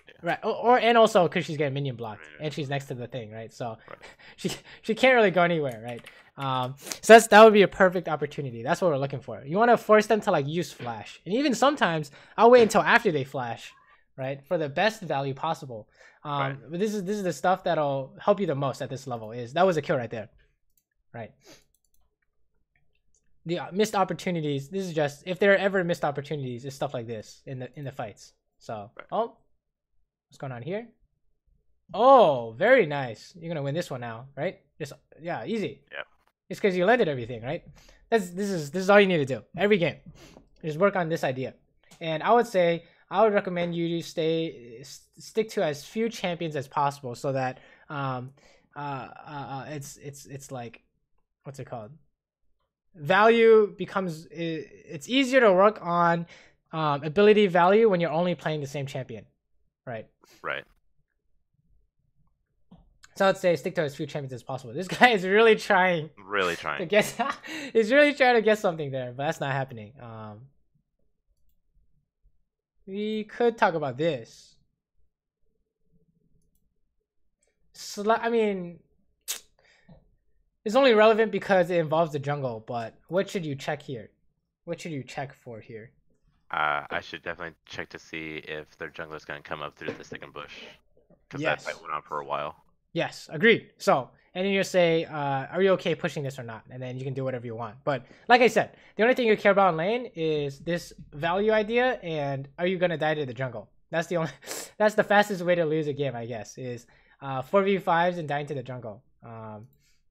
Yeah. Right, and also because she's getting minion blocked and she's next to the thing, right? So she can't really go anywhere, right? So that would be a perfect opportunity. That's what we're looking for. You want to force them to like use flash, and even sometimes I'll wait until after they flash, right, for the best value possible. But this is the stuff that'll help you the most at this level. That was a kill right there, right? The missed opportunities. This is just if there are ever missed opportunities, it's stuff like this in the fights. So oh, what's going on here? Oh, very nice. You're gonna win this one now, right? Just easy. Yeah. It's because you landed everything, right? This is all you need to do every game. Just work on this idea, and I would recommend you to stick to as few champions as possible, so that it's like, what's it called? Value becomes it's easier to work on ability value when you're only playing the same champion, right? Right. So I'd say stick to as few champions as possible. This guy is really trying. To guess. He's really trying to guess something there, but that's not happening. We could talk about this. I mean, it's only relevant because it involves the jungle, but what should you check here? What should you check for here? I should definitely check to see if their jungler is going to come up through the second bush. Because that fight went on for a while. Yes, agreed. So, and then you say, are you okay pushing this or not? And then you can do whatever you want. But like I said, the only thing you care about in lane is this value idea and are you going to die to the jungle? That's the fastest way to lose a game, I guess, is 4v5s and dying to the jungle.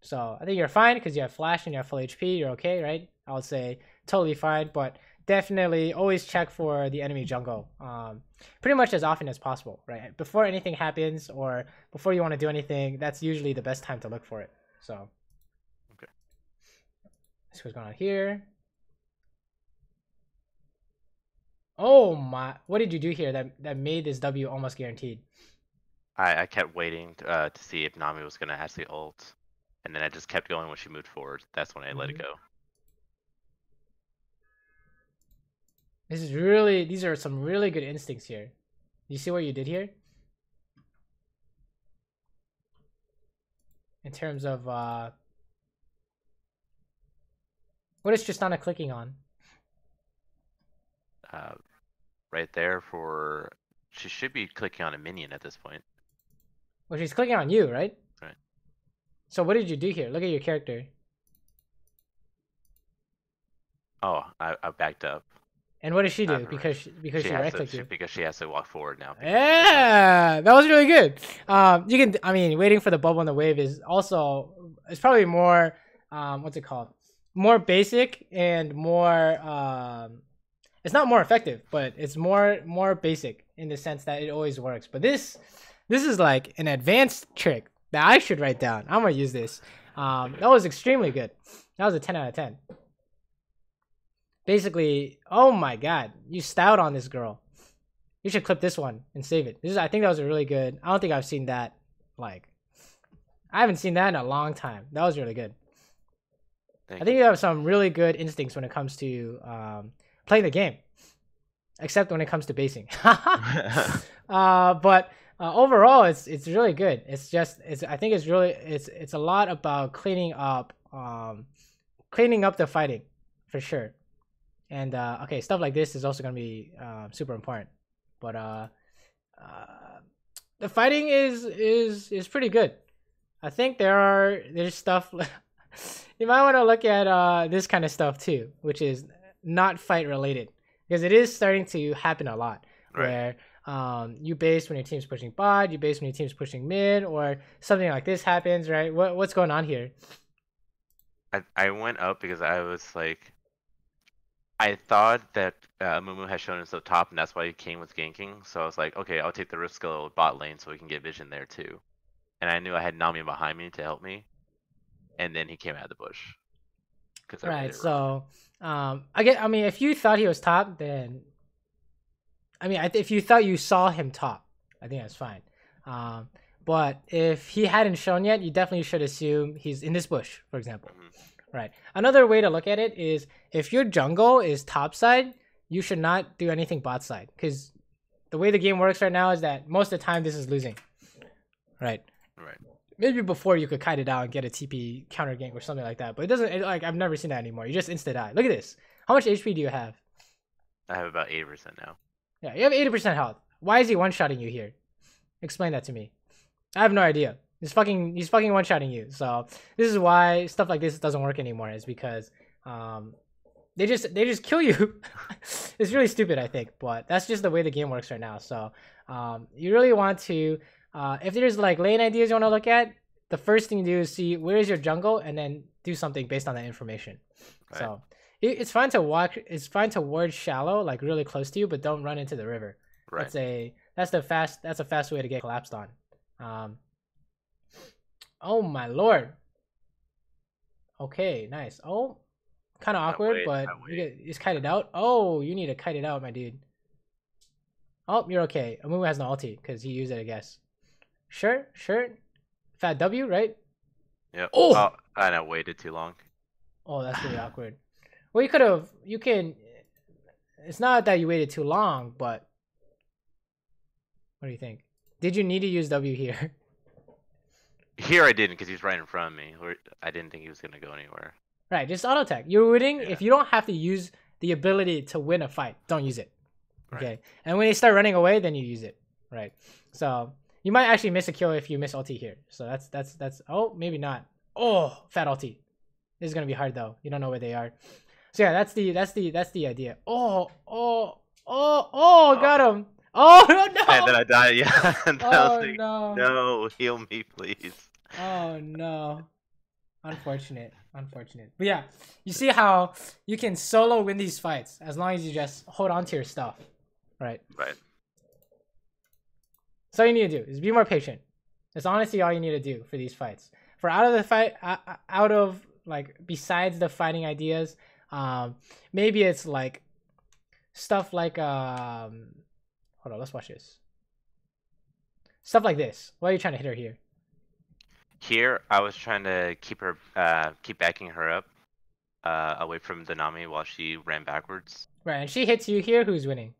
So I think you're fine because you have flash and you have full HP. You're okay, right? I would say totally fine, but definitely always check for the enemy jungle pretty much as often as possible, right? Before anything happens or before you want to do anything, that's usually the best time to look for it. So okay, let's what's going on here. Oh my, what did you do here that made this W almost guaranteed? I kept waiting to see if Nami was going to actually ult, and then I just kept going when she moved forward. That's when I let it go. These are some really good instincts here. You see what you did here? In terms of what is Tristana clicking on? uh, right there for. She should be clicking on a minion at this point. Well, she's clicking on you, right? Right. So what did you do here? Look at your character. Oh, I backed up. And what does she do? Right. Because she right clicked you. Because she has to walk forward now. Yeah, that was really good. You can. I mean, waiting for the bubble and the wave is also. It's probably more. What's it called? More basic and more. It's not more effective, but it's more basic in the sense that it always works. But this is like an advanced trick that I should write down. I'm gonna use this. That was extremely good. That was a 10 out of 10. Basically, oh my god, you stout on this girl. You should clip this one and save it. I think that was a really good. I don't think I've seen that. Like, I haven't seen that in a long time. That was really good. I think you have some really good instincts when it comes to playing the game, except when it comes to basing. But overall, it's really good. I think it's a lot about cleaning up the fighting, for sure. And okay, stuff like this is also gonna be super important. But the fighting is pretty good. I think there's stuff you might want to look at this kind of stuff too, which is not fight related, because it is starting to happen a lot. Right. Where you base when your team's pushing bot, you base when your team's pushing mid, or something like this happens, right? What's going on here? I went up because I was like, I thought that Mumu had shown himself top, and that's why he came with ganking. So I was like, okay, I'll take the risk of bot lane so we can get vision there too. And I knew I had Nami behind me to help me, and then he came out of the bush. Right. So I mean, if you thought he was top, then I mean, if you thought you saw him top, I think that's fine. But if he hadn't shown yet, you definitely should assume he's in this bush, for example. Right. Another way to look at it is if your jungle is top side, you should not do anything bot side, because the way the game works right now is that most of the time this is losing. Right. Maybe before you could kite it out and get a TP counter gank or something like that, but it doesn't. Like, I've never seen that anymore. You just insta die. Look at this. How much HP do you have? I have about 80% now. Yeah, you have 80% health. Why is he one-shotting you here? Explain that to me. I have no idea. He's fucking one-shotting you. So this is why stuff like this doesn't work anymore. Is because they just kill you. It's really stupid, I think, but that's just the way the game works right now. So you really want to, if there's like lane ideas you want to look at, the first thing you do is see where is your jungle and then do something based on that information. Right. So it's fine to walk. It's fine to ward shallow, like really close to you, but don't run into the river. Right. That's a fast way to get collapsed on. Oh my lord. Okay, nice. Oh, kind of awkward, but you just kite it out. Oh, you need to kite it out, my dude. Oh, you're okay. Amumu has no ulti because he used it, I guess. Sure. Fat W, right? Yep. Oh, and I waited too long. Oh, that's really awkward. Well, you can. It's not that you waited too long, but what do you think? Did you need to use W here? Here I didn't, because he's right in front of me. I didn't think he was gonna go anywhere. Right, just auto attack. You're winning. Yeah. If you don't have to use the ability to win a fight, don't use it. Okay. Right. And when they start running away, then you use it. Right. So you might actually miss a kill if you miss ulti here. So that's. Oh, maybe not. Oh, fat ulti. This is gonna be hard though. You don't know where they are. So yeah, that's the idea. Oh, got him. Oh no! And then I died. Yeah. Oh like, no! No, heal me, please. Oh no! Unfortunate. But yeah, you see how you can solo win these fights as long as you just hold on to your stuff, right? Right. So all you need to do is be more patient. That's honestly all you need to do for these fights. For out of like besides the fighting ideas, maybe it's like stuff like hold on, let's watch this. Stuff like this. Why are you trying to hit her here? Here, I was trying to keep backing her up, away from the Nami while she ran backwards. Right, and she hits you here. Who's winning?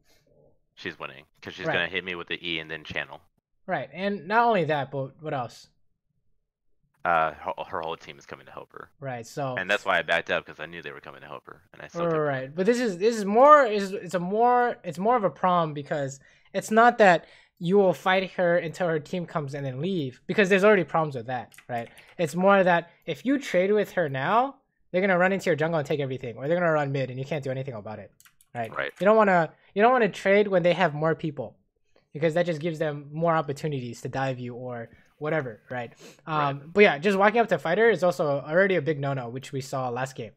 She's winning because she's gonna hit me with the E and then channel. Right, and not only that, but what else? Her whole team is coming to help her, Right. So and that's why I backed up because I knew they were coming to help her, and I still took her. right, but this is more it's more of a problem because it's not that you will fight her until her team comes in and leave because there's already problems with that, right? It's more that if you trade with her now, they're gonna run into your jungle and take everything, or they're gonna run mid and you can't do anything about it, right? Right. You don't wanna trade when they have more people, because that just gives them more opportunities to dive you or whatever, right? But yeah, just walking up to fight her is also already a big no-no, which we saw last game.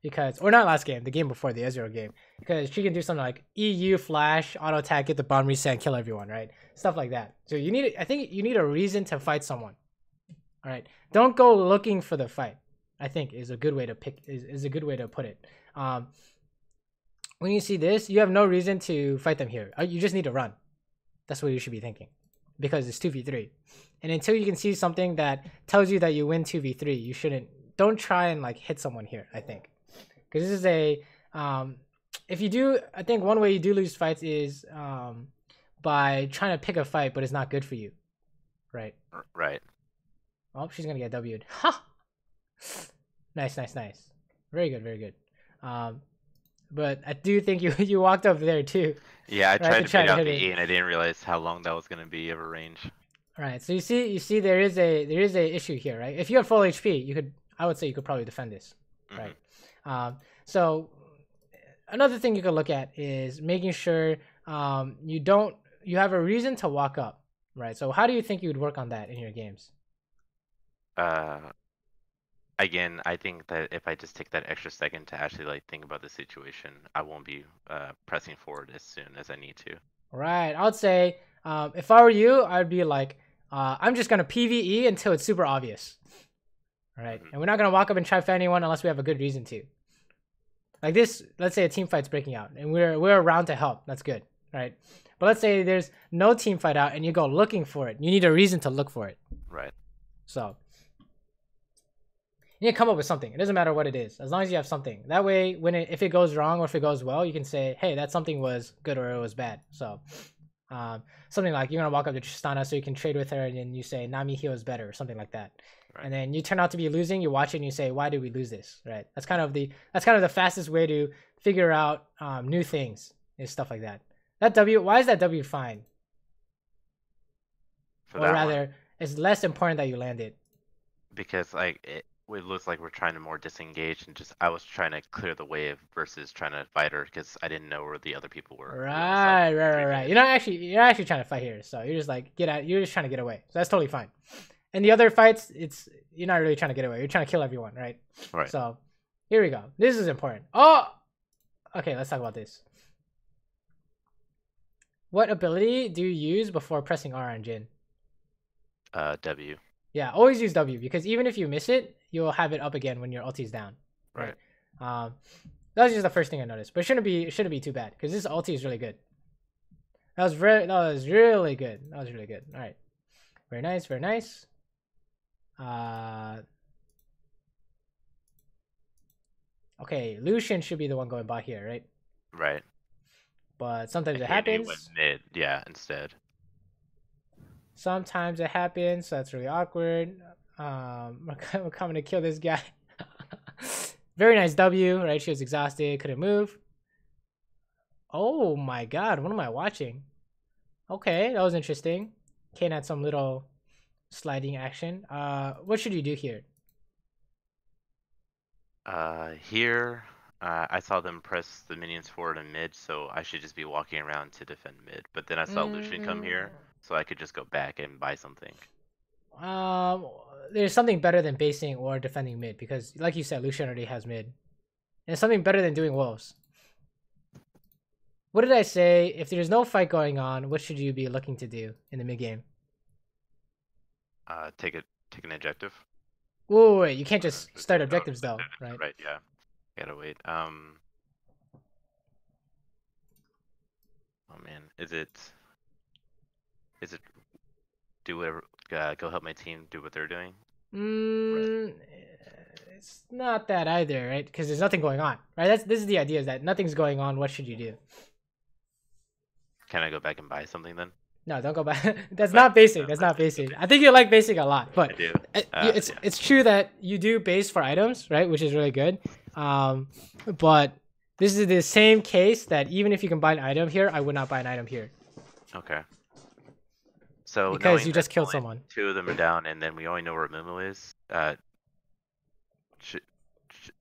Because or not last game, the game before the Ezreal game, because she can do something like EU flash, auto attack, get the bomb reset, and kill everyone, right? Stuff like that. So I think you need a reason to fight someone. All right, don't go looking for the fight. I think is a good way to is a good way to put it. When you see this, you have no reason to fight them here. You just need to run. That's what you should be thinking, because it's 2v3, and until you can see something that tells you that you win 2v3, you shouldn't. Don't try and like hit someone here. I think. Because this is a, if you do, I think one way you do lose fights is by trying to pick a fight, but it's not good for you, right? Right. Oh, she's gonna get W'd. Ha! Nice. Very good. But I do think you walked up there too. Yeah, I right, tried to bait out hit the it. E, and I didn't realize how long that was gonna be of a range. All right, so you see there is a issue here, right? If you had full HP, I would say you could probably defend this, right? So another thing you could look at is making sure you have a reason to walk up, right? So how do you think you would work on that in your games? Again, I think that if I just take that extra second to actually like think about the situation, I won't be pressing forward as soon as I need to. Right. I would say if I were you, I'd be like, I'm just gonna PvE until it's super obvious. All right, and we're not gonna walk up and try for anyone unless we have a good reason to. Like this, let's say a team fight's breaking out, and we're around to help. That's good, right? But let's say there's no team fight out, and you go looking for it. You need a reason to look for it. Right. So you need to come up with something. It doesn't matter what it is, as long as you have something. That way, if it goes wrong or if it goes well, you can say, "Hey, that something was good or it was bad." So something like you're gonna walk up to Tristana, so you can trade with her, and then you say, "Nami Hio is better," or something like that. Right. And then you turn out to be losing. You watch it and you say, "Why did we lose this?" Right? That's kind of the fastest way to figure out new things, is stuff like that. That W, why is that W fine? Or rather, it's less important that you land it. Because like it looks like we're trying to more disengage, and I was trying to clear the wave versus trying to fight her because I didn't know where the other people were. Right. You're not actually trying to fight here, so you're just like you're just trying to get away. So that's totally fine. And the other fights, you're not really trying to get away. You're trying to kill everyone, right? Right. So here we go. This is important. Oh, okay. Let's talk about this. What ability do you use before pressing R on Jhin? W. Yeah, always use W, because even if you miss it, you'll have it up again when your ulti's down. Right. That was just the first thing I noticed, but it shouldn't be too bad because this ulti is really good. That was really good. All right, very nice. Okay, Lucian should be the one going bot here, right? Right. But sometimes it happens. Went mid, yeah, instead. Sometimes it happens, so that's really awkward. We're coming to kill this guy. Very nice W, right? She was exhausted, couldn't move. Oh my god, what am I watching? Okay, that was interesting. Kane had some little sliding action. What should you do here? Here, I saw them press the minions forward in mid, so I should just be walking around to defend mid. But then I saw Lucian come here, so I could just go back and buy something. There's something better than basing or defending mid, because like you said, Lucian already has mid. And there's something better than doing wolves. What did I say? If there's no fight going on, what should you be looking to do in the mid game? Take an objective. Wait, you can't just start objectives though, right? Right, yeah. Gotta wait. Oh man, is it do whatever? Go help my team do what they're doing. Right. It's not that either, right? Because there's nothing going on, right? This is the idea, is that nothing's going on. What should you do? Can I go back and buy something then? No, don't go back. That's not basic. That's not basic. I think you like basic a lot, but I do. it's true that you do base for items, right? Which is really good. But this is the same case that even if you can buy an item here, I would not buy an item here Okay. So because knowing you that just killed only someone. 2 of them are down, and then we only know where Mumu is. Should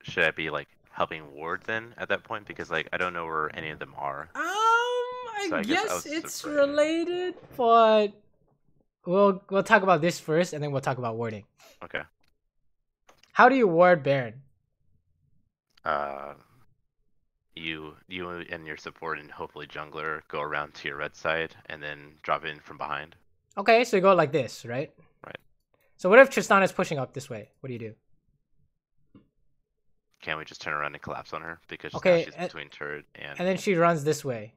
should I be like helping Ward then at that point? Because like I don't know where any of them are. So I I guess I guess was it's afraid. related, but we'll talk about this first, and then we'll talk about warding. Okay. How do you ward Baron? You and your support and hopefully jungler go around to your red side and then drop in from behind. Okay, so you go like this, right? Right. So what if Tristana is pushing up this way? What do you do? Can't we just turn around and collapse on her because now Okay, she's between turret and And then she runs this way.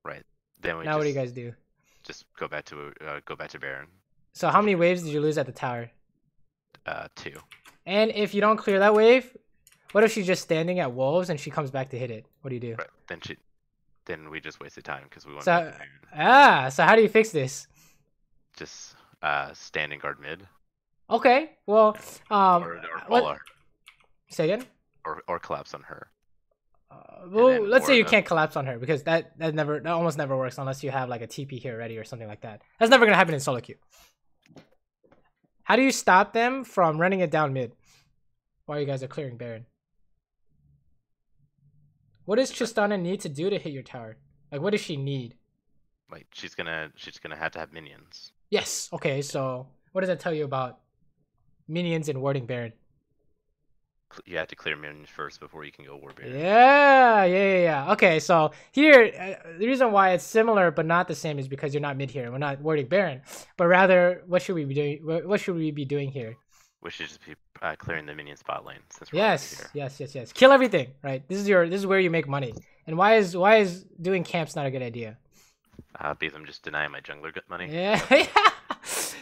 right. Then we Now what do you guys do? just go back to Baron. So how many waves did you lose at the tower? 2. And if you don't clear that wave, what if she's just standing at wolves and she comes back to hit it? What do you do? Right. Then we just wasted time because we went So back to Baron. so how do you fix this? Just stand and guard mid. Okay, well, Or follow her. Say again. Or collapse on her. Well, then let's say ward you up. can't collapse on her because that almost never works unless you have like a TP here ready or something like that. That's never gonna happen in solo queue. How do you stop them from running it down mid while you guys are clearing Baron? What does Tristana need to do to hit your tower? Like, what does she need? Like she's gonna have to have minions. Yes. Okay. So, what does that tell you about minions and warding Baron? You have to clear minions first before you can go war Baron. Yeah. Okay. So here, the reason why it's similar but not the same is because you're not mid here. We're not warding Baron, but rather, what should we be doing? What should we be doing here? We should just be clearing the minion spot lane since we're already here. Yes. Kill everything. Right. This is where you make money. And why is doing camps not a good idea? Because I'm just denying my jungler money. Yeah.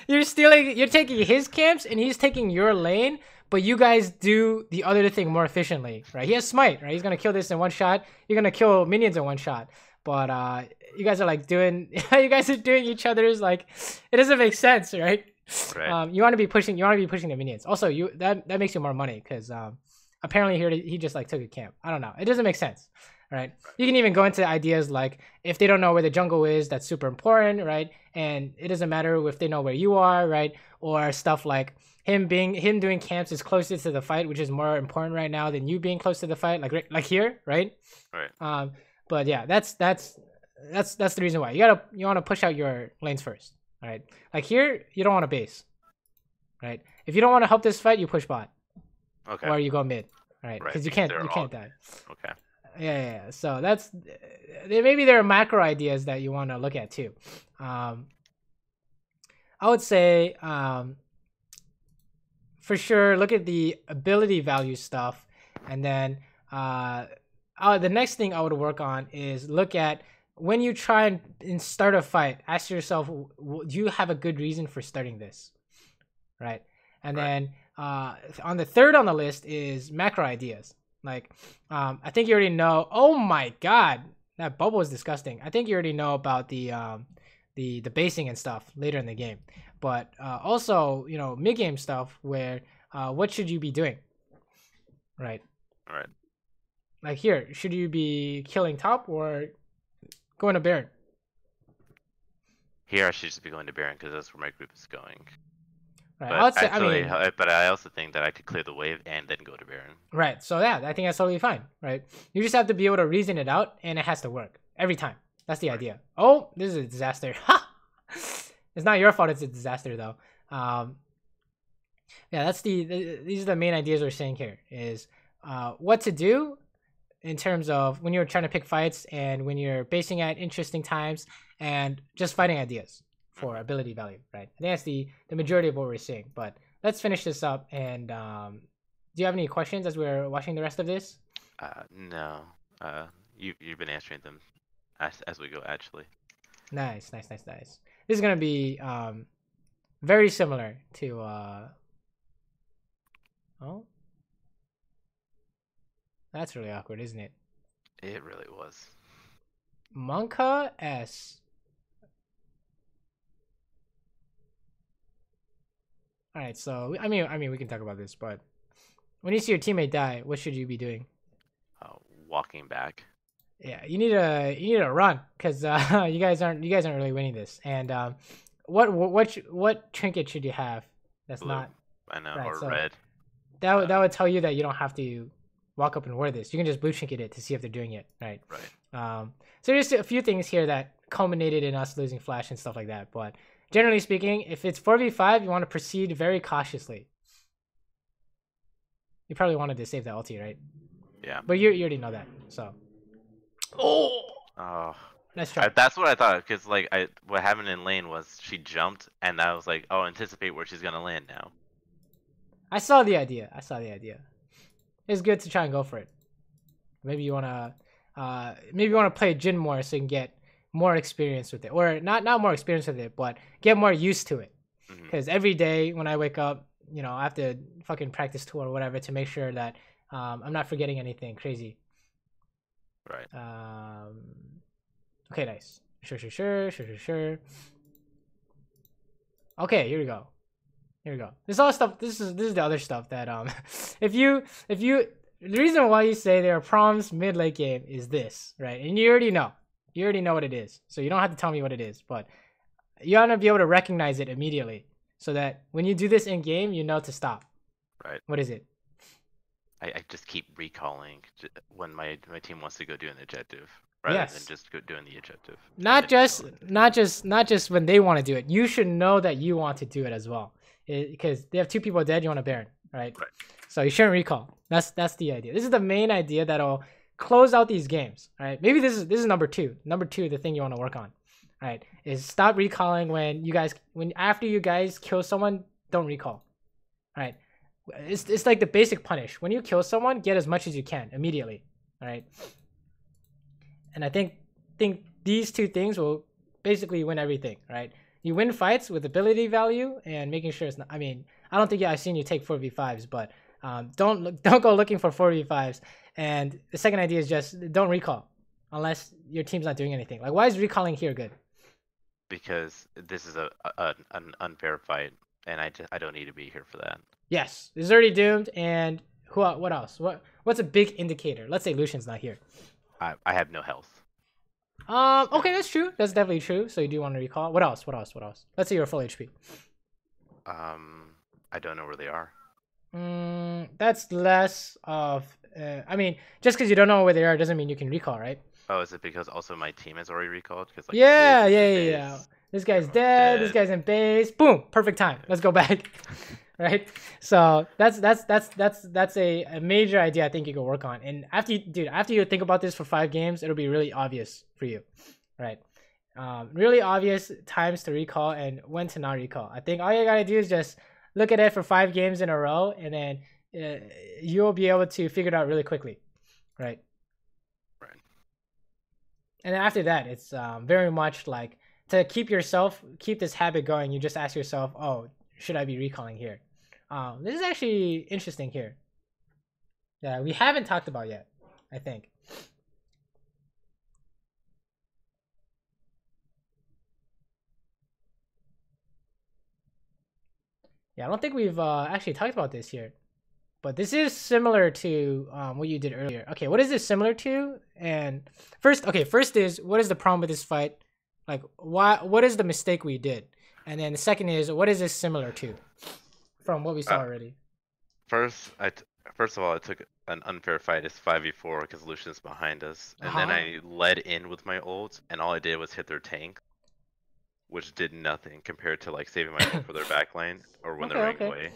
You're taking his camps and he's taking your lane, but you guys do the other thing more efficiently, right? He has smite, right? He's gonna kill this in one shot. You're gonna kill minions in one shot. But you guys are like doing each other's, like, it doesn't make sense, right? Right. You want to be pushing the minions. Also, that makes you more money because apparently he just like took a camp. I don't know. It doesn't make sense. Right. You can even go into ideas like if they don't know where the jungle is, that's super important, right? And it doesn't matter if they know where you are, right? Or stuff like him doing camps is closer to the fight, which is more important right now than you being close to the fight, like here, right? Right. But yeah, that's the reason why you want to push out your lanes first, right? Like here, you don't want to base, right? If you don't want to help this fight, you push bot, Okay. or you go mid, right? Because you can't die. Okay. Yeah. So maybe there are macro ideas that you want to look at too. I would say for sure look at the ability value stuff, and then the next thing I would work on is look at when you try and start a fight. Ask yourself, do you have a good reason for starting this, right? And then on the third on the list is macro ideas. Like, I think you already know. Oh my god, that bubble is disgusting. I think you already know about the basing and stuff later in the game. But also, mid game stuff where what should you be doing, right? All right. Like here, should you be killing top or going to Baron? Here I should just be going to Baron because that's where my group is going. Right. But I also think that I could clear the wave and then go to Baron. Right. So yeah, I think that's totally fine. Right. You just have to be able to reason it out, and it has to work every time. That's the idea. Oh, this is a disaster. Ha! It's not your fault. It's a disaster though. Yeah, that's these are the main ideas we're saying here. Is what to do in terms of when you're trying to pick fights and when you're basing at interesting times and just fighting ideas for ability value, right? I think that's the majority of what we're seeing. But let's finish this up. And do you have any questions as we're watching the rest of this? No. You've been answering them as we go, actually. Nice. This is gonna be very similar to oh, that's really awkward, isn't it? It really was. Monka S. All right. So I mean, we can talk about this, but when you see your teammate die, what should you be doing? Walking back. Yeah, you need to run because you guys aren't really winning this. And what trinket should you have? That's Blue. not I know, right. or So red. that would tell you that you don't have to walk up and wear this. You can just blue trinket it to see if they're doing it right. Right. So there's a few things here that culminated in us losing flash and stuff like that. But generally speaking, if it's 4v5, you want to proceed very cautiously. You probably wanted to save that ulti, right? Yeah. But you already know that. So. Oh. Oh. Nice try. That's what I thought, because like what happened in lane was she jumped, and I was like, oh, anticipate where she's gonna land now. I saw the idea. It's good to try and go for it. Maybe you wanna play Jin more so you can get more experience with it, or not more experience with it, but get more used to it. Because every day when I wake up, you know, I have to fucking practice 2 or whatever to make sure that I'm not forgetting anything crazy. Right. Okay, nice. Sure. Okay, here we go. This is all stuff. This is the other stuff that if you the reason why you say there are problems mid late game is this, right? And you already know what it is, so you don't have to tell me what it is, but you ought to be able to recognize it immediately, so that when you do this in game, you know to stop. Right. What is it? I just keep recalling when my team wants to go do an objective, rather than just go doing the objective. Not just when they want to do it. You should know that you want to do it as well, because they have 2 people dead. You want to Baron, right? So you shouldn't recall. That's the idea. This is the main idea that'll close out these games. All right. Maybe this is number 2. Number 2, the thing you want to work on, right, is stop recalling when after you guys kill someone. Don't recall. All right. It's like the basic punish. When you kill someone, get as much as you can immediately. All right. And I think these 2 things will basically win everything, right? You win fights with ability value and making sure it's not. I mean, I don't think I've seen you take 4v5s, but don't go looking for 4v5s. And the second idea is just don't recall unless your team's not doing anything. Like, why is recalling here good? Because this is an unfair fight, and I don't need to be here for that. Yes, it's already doomed. And what else? What's a big indicator? Let's say Lucian's not here. I have no health. Okay, that's true. That's definitely true. So you do want to recall. What else? Let's say you're full HP. I don't know where they are. That's less of. I mean, just because you don't know where they are doesn't mean you can recall, right? Oh, is it because also my team has already recalled? Because like, yeah. This guy's dead. This guy's in base. Boom! Perfect time. Let's go back. Right. So that's a major idea I think you can work on. And after you think about this for 5 games, it'll be really obvious for you, right? Really obvious times to recall and when to not recall. I think all you gotta do is just look at it for 5 games in a row, and then you'll be able to figure it out really quickly, right? Right. And then after that, it's very much like to keep this habit going. You just ask yourself, oh, should I be recalling here? This is actually interesting here. Yeah, we haven't talked about yet, I think. Yeah, I don't think we've actually talked about this here. But this is similar to what you did earlier. Okay, what is this similar to? And first is, what is the problem with this fight? Like, what is the mistake we did? And then the second is, what is this similar to from what we saw already? First of all, I took an unfair fight as 5v4 because Lucian's behind us. And then I led in with my ult, and all I did was hit their tank, which did nothing compared to like saving my ult for their backline or when they're running away.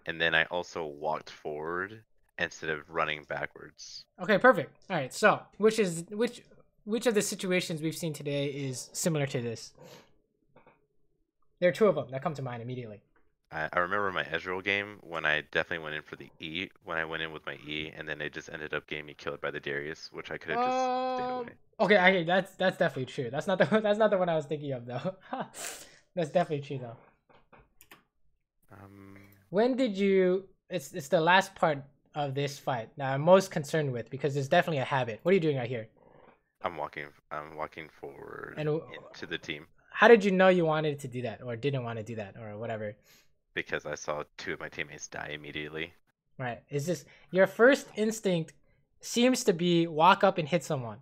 And then I also walked forward instead of running backwards. Okay, perfect. All right, so which of the situations we've seen today is similar to this? There are 2 of them that come to mind immediately. I remember my Ezreal game when I definitely went in for the E, when I went in with my E, and then it just ended up getting me killed by the Darius, which I could have just stayed away. Okay, that's definitely true. That's not the one I was thinking of though. That's definitely true though. When did you? It's the last part of this fight that I'm most concerned with, because it's definitely a habit. What are you doing right here? I'm walking forward and into the team. How did you know you wanted to do that or didn't want to do that or whatever? because I saw 2 of my teammates die immediately. Right. It's just your first instinct seems to be walk up and hit someone.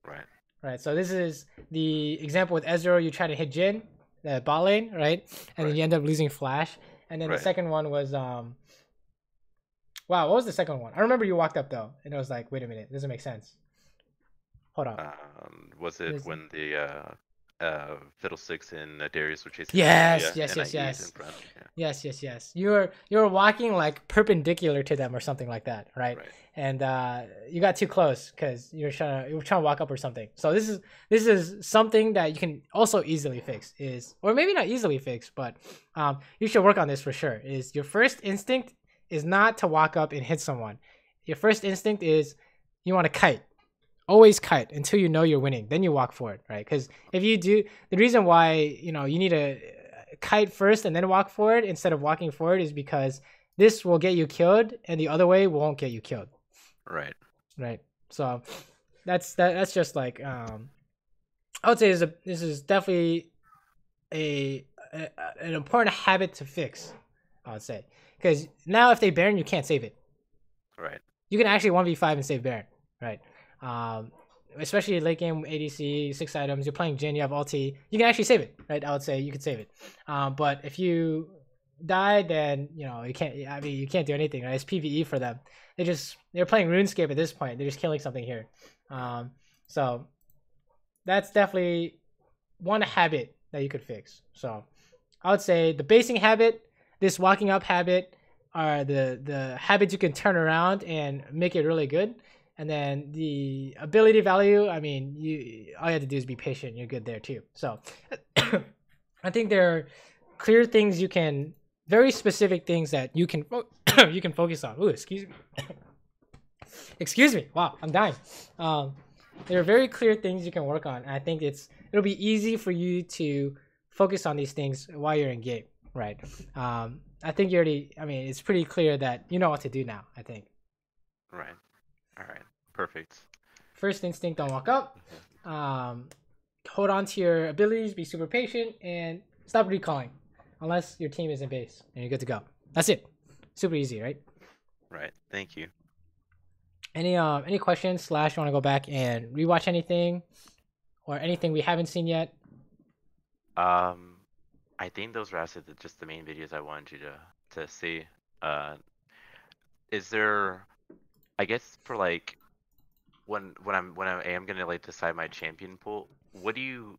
Right. Right. So this is the example with Ezreal. You try to hit Jhin, the bot lane, right? And then you end up losing Flash. And then the second one was wow, what was the second one? I remember you walked up though, and it was like, wait a minute, this doesn't make sense. Hold on. Was it when the Fiddlesticks and Darius were chasing? Yes. In front? Yeah. Yes. You were walking like perpendicular to them or something like that, right? And you got too close because you were trying to walk up or something. So this is something that you can also easily fix, or maybe not easily fix, but you should work on this for sure. Is your first instinct is not to walk up and hit someone. Your first instinct is you want to kite. Always kite until you know you're winning. Then you walk forward, right? Because if you do, the reason why you need to kite first and then walk forward instead of walking forward is because this will get you killed, and the other way won't get you killed. Right. So that's just like I would say this is definitely an important habit to fix. I would say because now if they Baron, you can't save it. Right. You can actually 1v5 and save Baron. Right. Especially late game ADC, 6 items, you're playing Jhin, you have ulti, you can actually save it, right? I would say you could save it. But if you die, then you can't. I mean, you can't do anything, right? It's PvE for them. They're playing RuneScape at this point. They're just killing something here. So that's definitely one habit that you could fix. So I would say the basing habit, this walking up habit, are the habits you can turn around and make it really good. And then the ability value, I mean, all you have to do is be patient. You're good there too. So I think there are clear things very specific things that you can you can focus on. Ooh, excuse me. Excuse me. Wow, I'm dying. There are very clear things you can work on. And I think it'll be easy for you to focus on these things while you're in game, right? I think it's pretty clear that you know what to do now, I think. Right. All right. Perfect. First instinct, don't walk up. Hold on to your abilities, be super patient, and stop recalling unless your team is in base and you're good to go. That's it. Super easy, right? Right. Thank you. Any questions? / you want to go back and rewatch anything or anything we haven't seen yet? I think those were actually just the main videos I wanted you to see. Is there, I guess, for like when I am gonna like decide my champion pool, what do you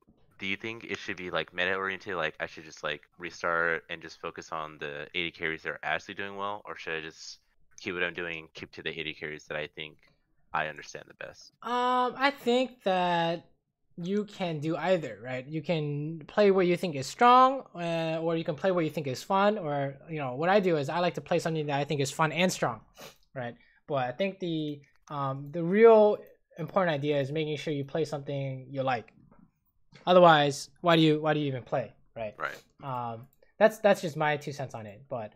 think it should be like meta oriented? Like I should just like restart and just focus on the 80 carries that are actually doing well, or should I just keep what I'm doing, keep to the 80 carries that I think I understand the best? I think that you can do either, right? You can play what you think is strong, or you can play what you think is fun, or what I do is I like to play something that I think is fun and strong, right? But I think the real important idea is making sure you play something you like. Otherwise, why do you even play, right? Right. That's just my 2 cents on it. But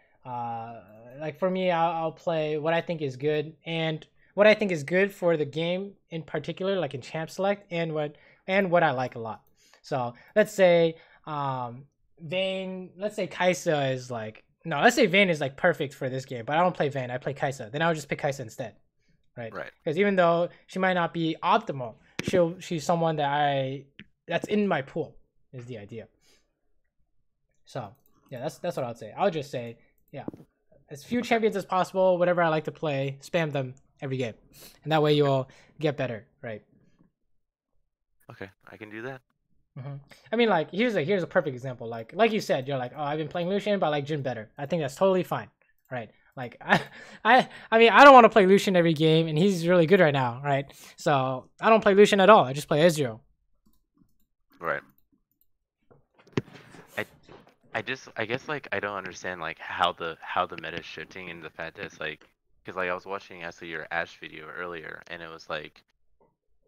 like for me, I'll play what I think is good, and what I think is good for the game in particular, like in Champ Select, and what I like a lot. So let's say Vayne, let's say Kai'Sa is like, no, let's say Vayne is like perfect for this game, but I don't play Vayne, I play Kai'Sa. Then I would just pick Kai'Sa instead. Right. Because even though she might not be optimal, she's someone that's in my pool is the idea. So yeah, that's what I would say. I would just say, yeah, as few champions as possible, whatever I like to play, spam them every game, and that way you'll get better, right? Okay, I can do that. I mean, like here's a perfect example. Like you said, you're like, oh, I've been playing Lucian, but I like Jhin better. I think that's totally fine, right? Like I mean, I don't want to play Lucian every game, and he's really good right now, right? So I don't play Lucian at all. I just play Ezreal. Right. I guess like I don't understand like how the meta is shifting, and the fact that it's like, because like I was watching actually your Ash video earlier, and it was like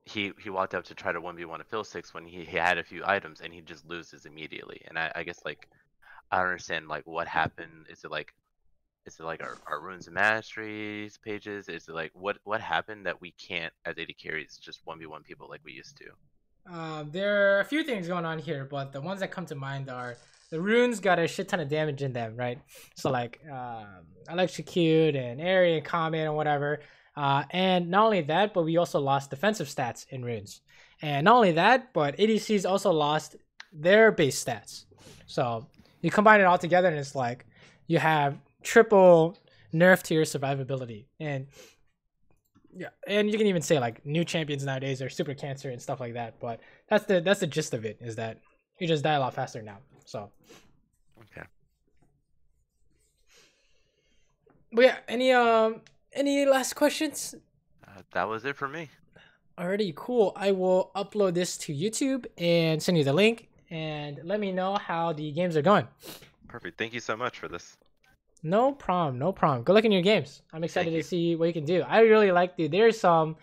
he walked up to try to 1v1 a Fiddlesticks when he had a few items, and he just loses immediately. And I guess like I don't understand like what happened. Is it like our runes and masteries pages? Is it like what happened that we can't as 80 carries just 1v1 people like we used to? There are a few things going on here, but the ones that come to mind are the runes got a shit ton of damage in them, right? So like electrocute and area and comet and whatever. And not only that, but we also lost defensive stats in runes. And not only that, but ADCs also lost their base stats. So you combine it all together, and it's like you have triple nerf to your survivability. And yeah, and you can even say like new champions nowadays are super cancer and stuff like that. But that's the gist of it, is that you just die a lot faster now. So Okay. but yeah, any last questions? That was it for me. Alrighty, cool. I will upload this to YouTube and send you the link, and let me know how the games are going. Perfect. Thank you so much for this. No problem, no problem. Good luck in your games. I'm excited Thank you. to see what you can do. I really like, dude. There's some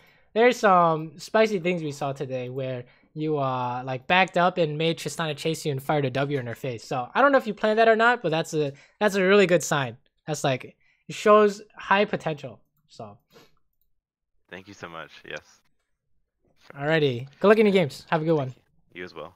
spicy things we saw today where you like backed up and made Tristana chase you and fired a W in her face. So I don't know if you planned that or not, but that's a really good sign. That's like, it shows high potential. So Thank you so much. Yes. alrighty. Good luck in your games. Have a good one. You as well.